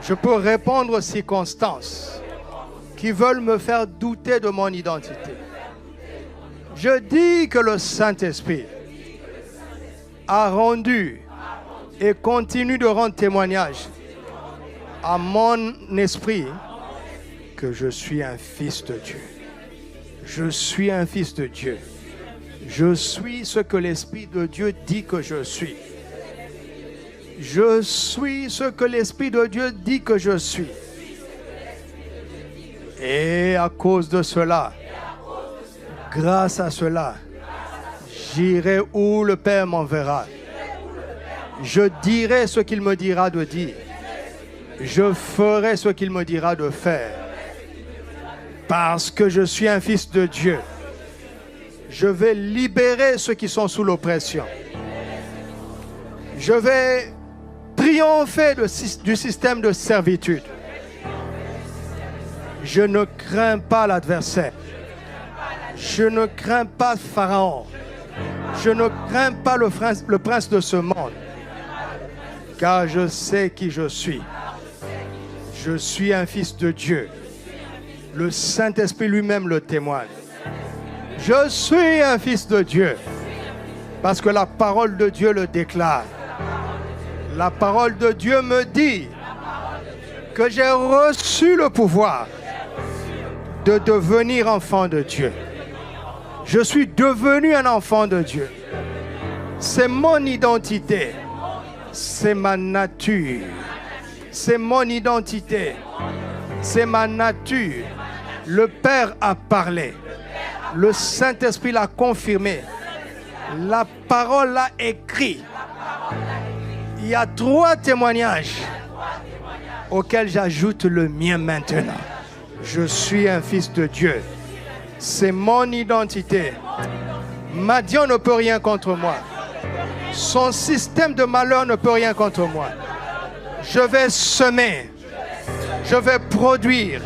Je peux répondre aux circonstances qui veulent me faire douter de mon identité. Je dis que le Saint-Esprit a rendu et continue de rendre témoignage à mon esprit que je suis un fils de Dieu. Je suis un fils de Dieu. Je suis ce que l'Esprit de Dieu dit que je suis. Je suis ce que l'Esprit de Dieu dit que je suis. Et à cause de cela, grâce à cela, j'irai où le Père m'enverra. Je dirai ce qu'il me dira de dire. Je ferai ce qu'il me dira de faire. Parce que je suis un fils de Dieu. Je vais libérer ceux qui sont sous l'oppression. Je vais triompher du système de servitude. Je ne crains pas l'adversaire. Je ne crains pas Pharaon. Je ne crains pas le prince de ce monde. Car je sais qui je suis. Je suis un fils de Dieu. Le Saint-Esprit lui-même le témoigne. Je suis un fils de Dieu. Parce que la parole de Dieu le déclare. La parole de Dieu me dit que j'ai reçu le pouvoir de devenir enfant de Dieu. Je suis devenu un enfant de Dieu. C'est mon identité. C'est ma nature. C'est mon identité. C'est ma nature. Le Père a parlé. Le Saint-Esprit l'a confirmé. La parole l'a écrit. Il y a 3 témoignages auxquels j'ajoute le mien maintenant. Je suis un fils de Dieu. C'est mon identité. Madian ne peut rien contre moi. Son système de malheur ne peut rien contre moi. Je vais semer. Je vais produire.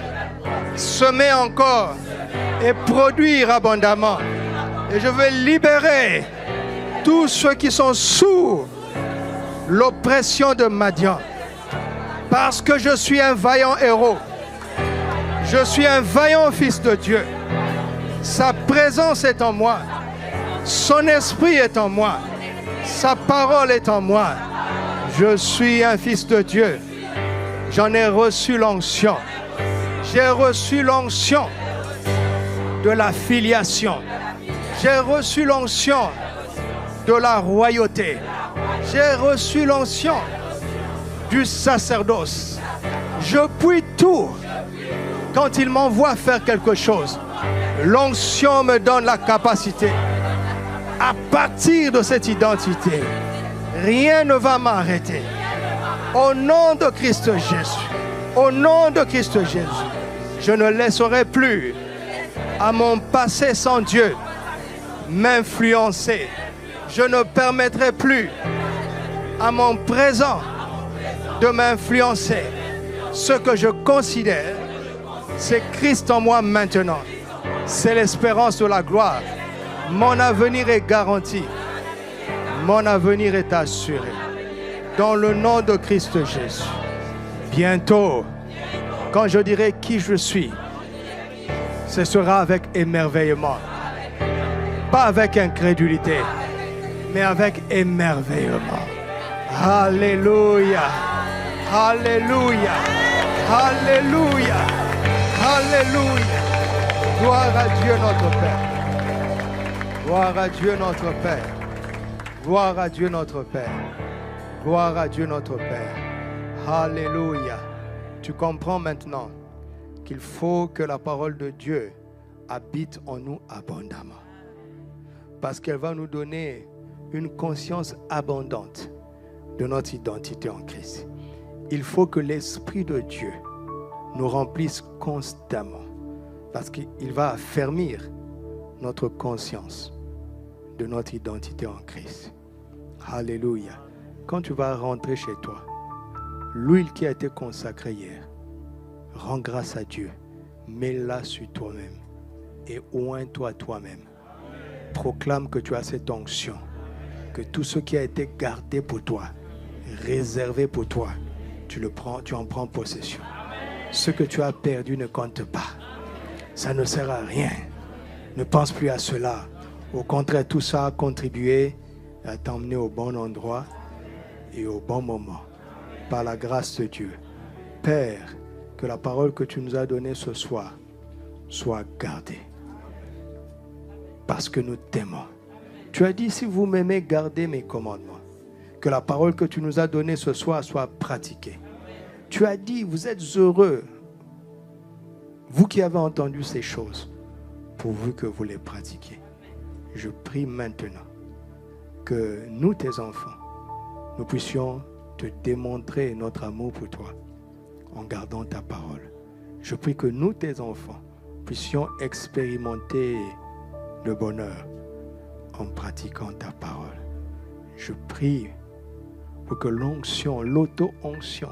Semer encore et produire abondamment. Et je vais libérer tous ceux qui sont sous l'oppression de Madian. Parce que je suis un vaillant héros. Je suis un vaillant fils de Dieu. Sa présence est en moi. Son esprit est en moi. Sa parole est en moi. Je suis un fils de Dieu. J'en ai reçu l'onction. J'ai reçu l'onction de la filiation. J'ai reçu l'onction de la royauté. J'ai reçu l'onction du sacerdoce. Je puis tout quand il m'envoie faire quelque chose. L'onction me donne la capacité. À partir de cette identité, rien ne va m'arrêter. Au nom de Christ Jésus, au nom de Christ Jésus, je ne laisserai plus à mon passé sans Dieu m'influencer. Je ne permettrai plus à mon présent de m'influencer. Ce que je considère, c'est Christ en moi maintenant. C'est l'espérance de la gloire. Mon avenir est garanti. Mon avenir est assuré. Dans le nom de Christ Jésus. Bientôt, quand je dirai qui je suis, ce sera avec émerveillement. Pas avec incrédulité, mais avec émerveillement. Alléluia. Alléluia. Alléluia. Alléluia. Gloire à Dieu notre Père. Gloire à Dieu notre Père. Gloire à Dieu notre Père. Gloire à Dieu notre Père. Alléluia. Tu comprends maintenant qu'il faut que la parole de Dieu habite en nous abondamment. Parce qu'elle va nous donner une conscience abondante de notre identité en Christ. Il faut que l'Esprit de Dieu nous remplisse constamment. Parce qu'il va affermir notre conscience de notre identité en Christ. Alléluia. Quand tu vas rentrer chez toi, l'huile qui a été consacrée hier, rends grâce à Dieu. Mets-la sur toi-même et oins-toi toi-même. Proclame que tu as cette onction, que tout ce qui a été gardé pour toi, réservé pour toi, tu en prends possession. Ce que tu as perdu ne compte pas. Ça ne sert à rien. Ne pense plus à cela. Au contraire, tout ça a contribué à t'emmener au bon endroit et au bon moment. Par la grâce de Dieu. Père, que la parole que tu nous as donnée ce soir soit gardée. Parce que nous t'aimons. Tu as dit, si vous m'aimez, gardez mes commandements. Que la parole que tu nous as donnée ce soir soit pratiquée. Tu as dit, vous êtes heureux, vous qui avez entendu ces choses, pourvu que vous les pratiquiez. Je prie maintenant que nous, tes enfants, nous puissions te démontrer notre amour pour toi en gardant ta parole. Je prie que nous, tes enfants, puissions expérimenter le bonheur en pratiquant ta parole. Je prie pour que l'onction, l'auto-onction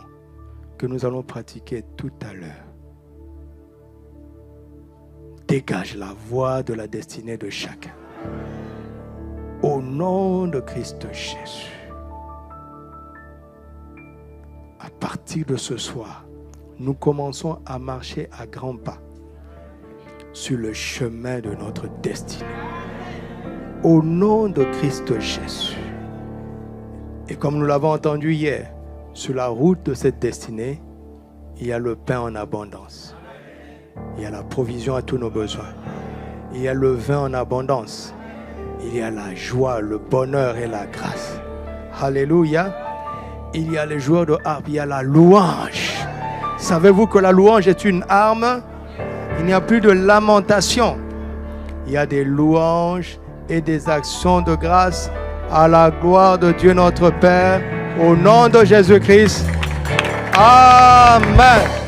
que nous allons pratiquer tout à l'heure dégage la voie de la destinée de chacun. Au nom de Christ Jésus. À partir de ce soir, nous commençons à marcher à grands pas sur le chemin de notre destinée. Au nom de Christ Jésus. Et comme nous l'avons entendu hier, sur la route de cette destinée, il y a le pain en abondance. Il y a la provision à tous nos besoins. Il y a le vin en abondance. Il y a la joie, le bonheur et la grâce. Alléluia. Il y a les joueurs de harpe, il y a la louange. Savez-vous que la louange est une arme? Il n'y a plus de lamentation. Il y a des louanges et des actions de grâce à la gloire de Dieu notre Père, au nom de Jésus-Christ. Amen.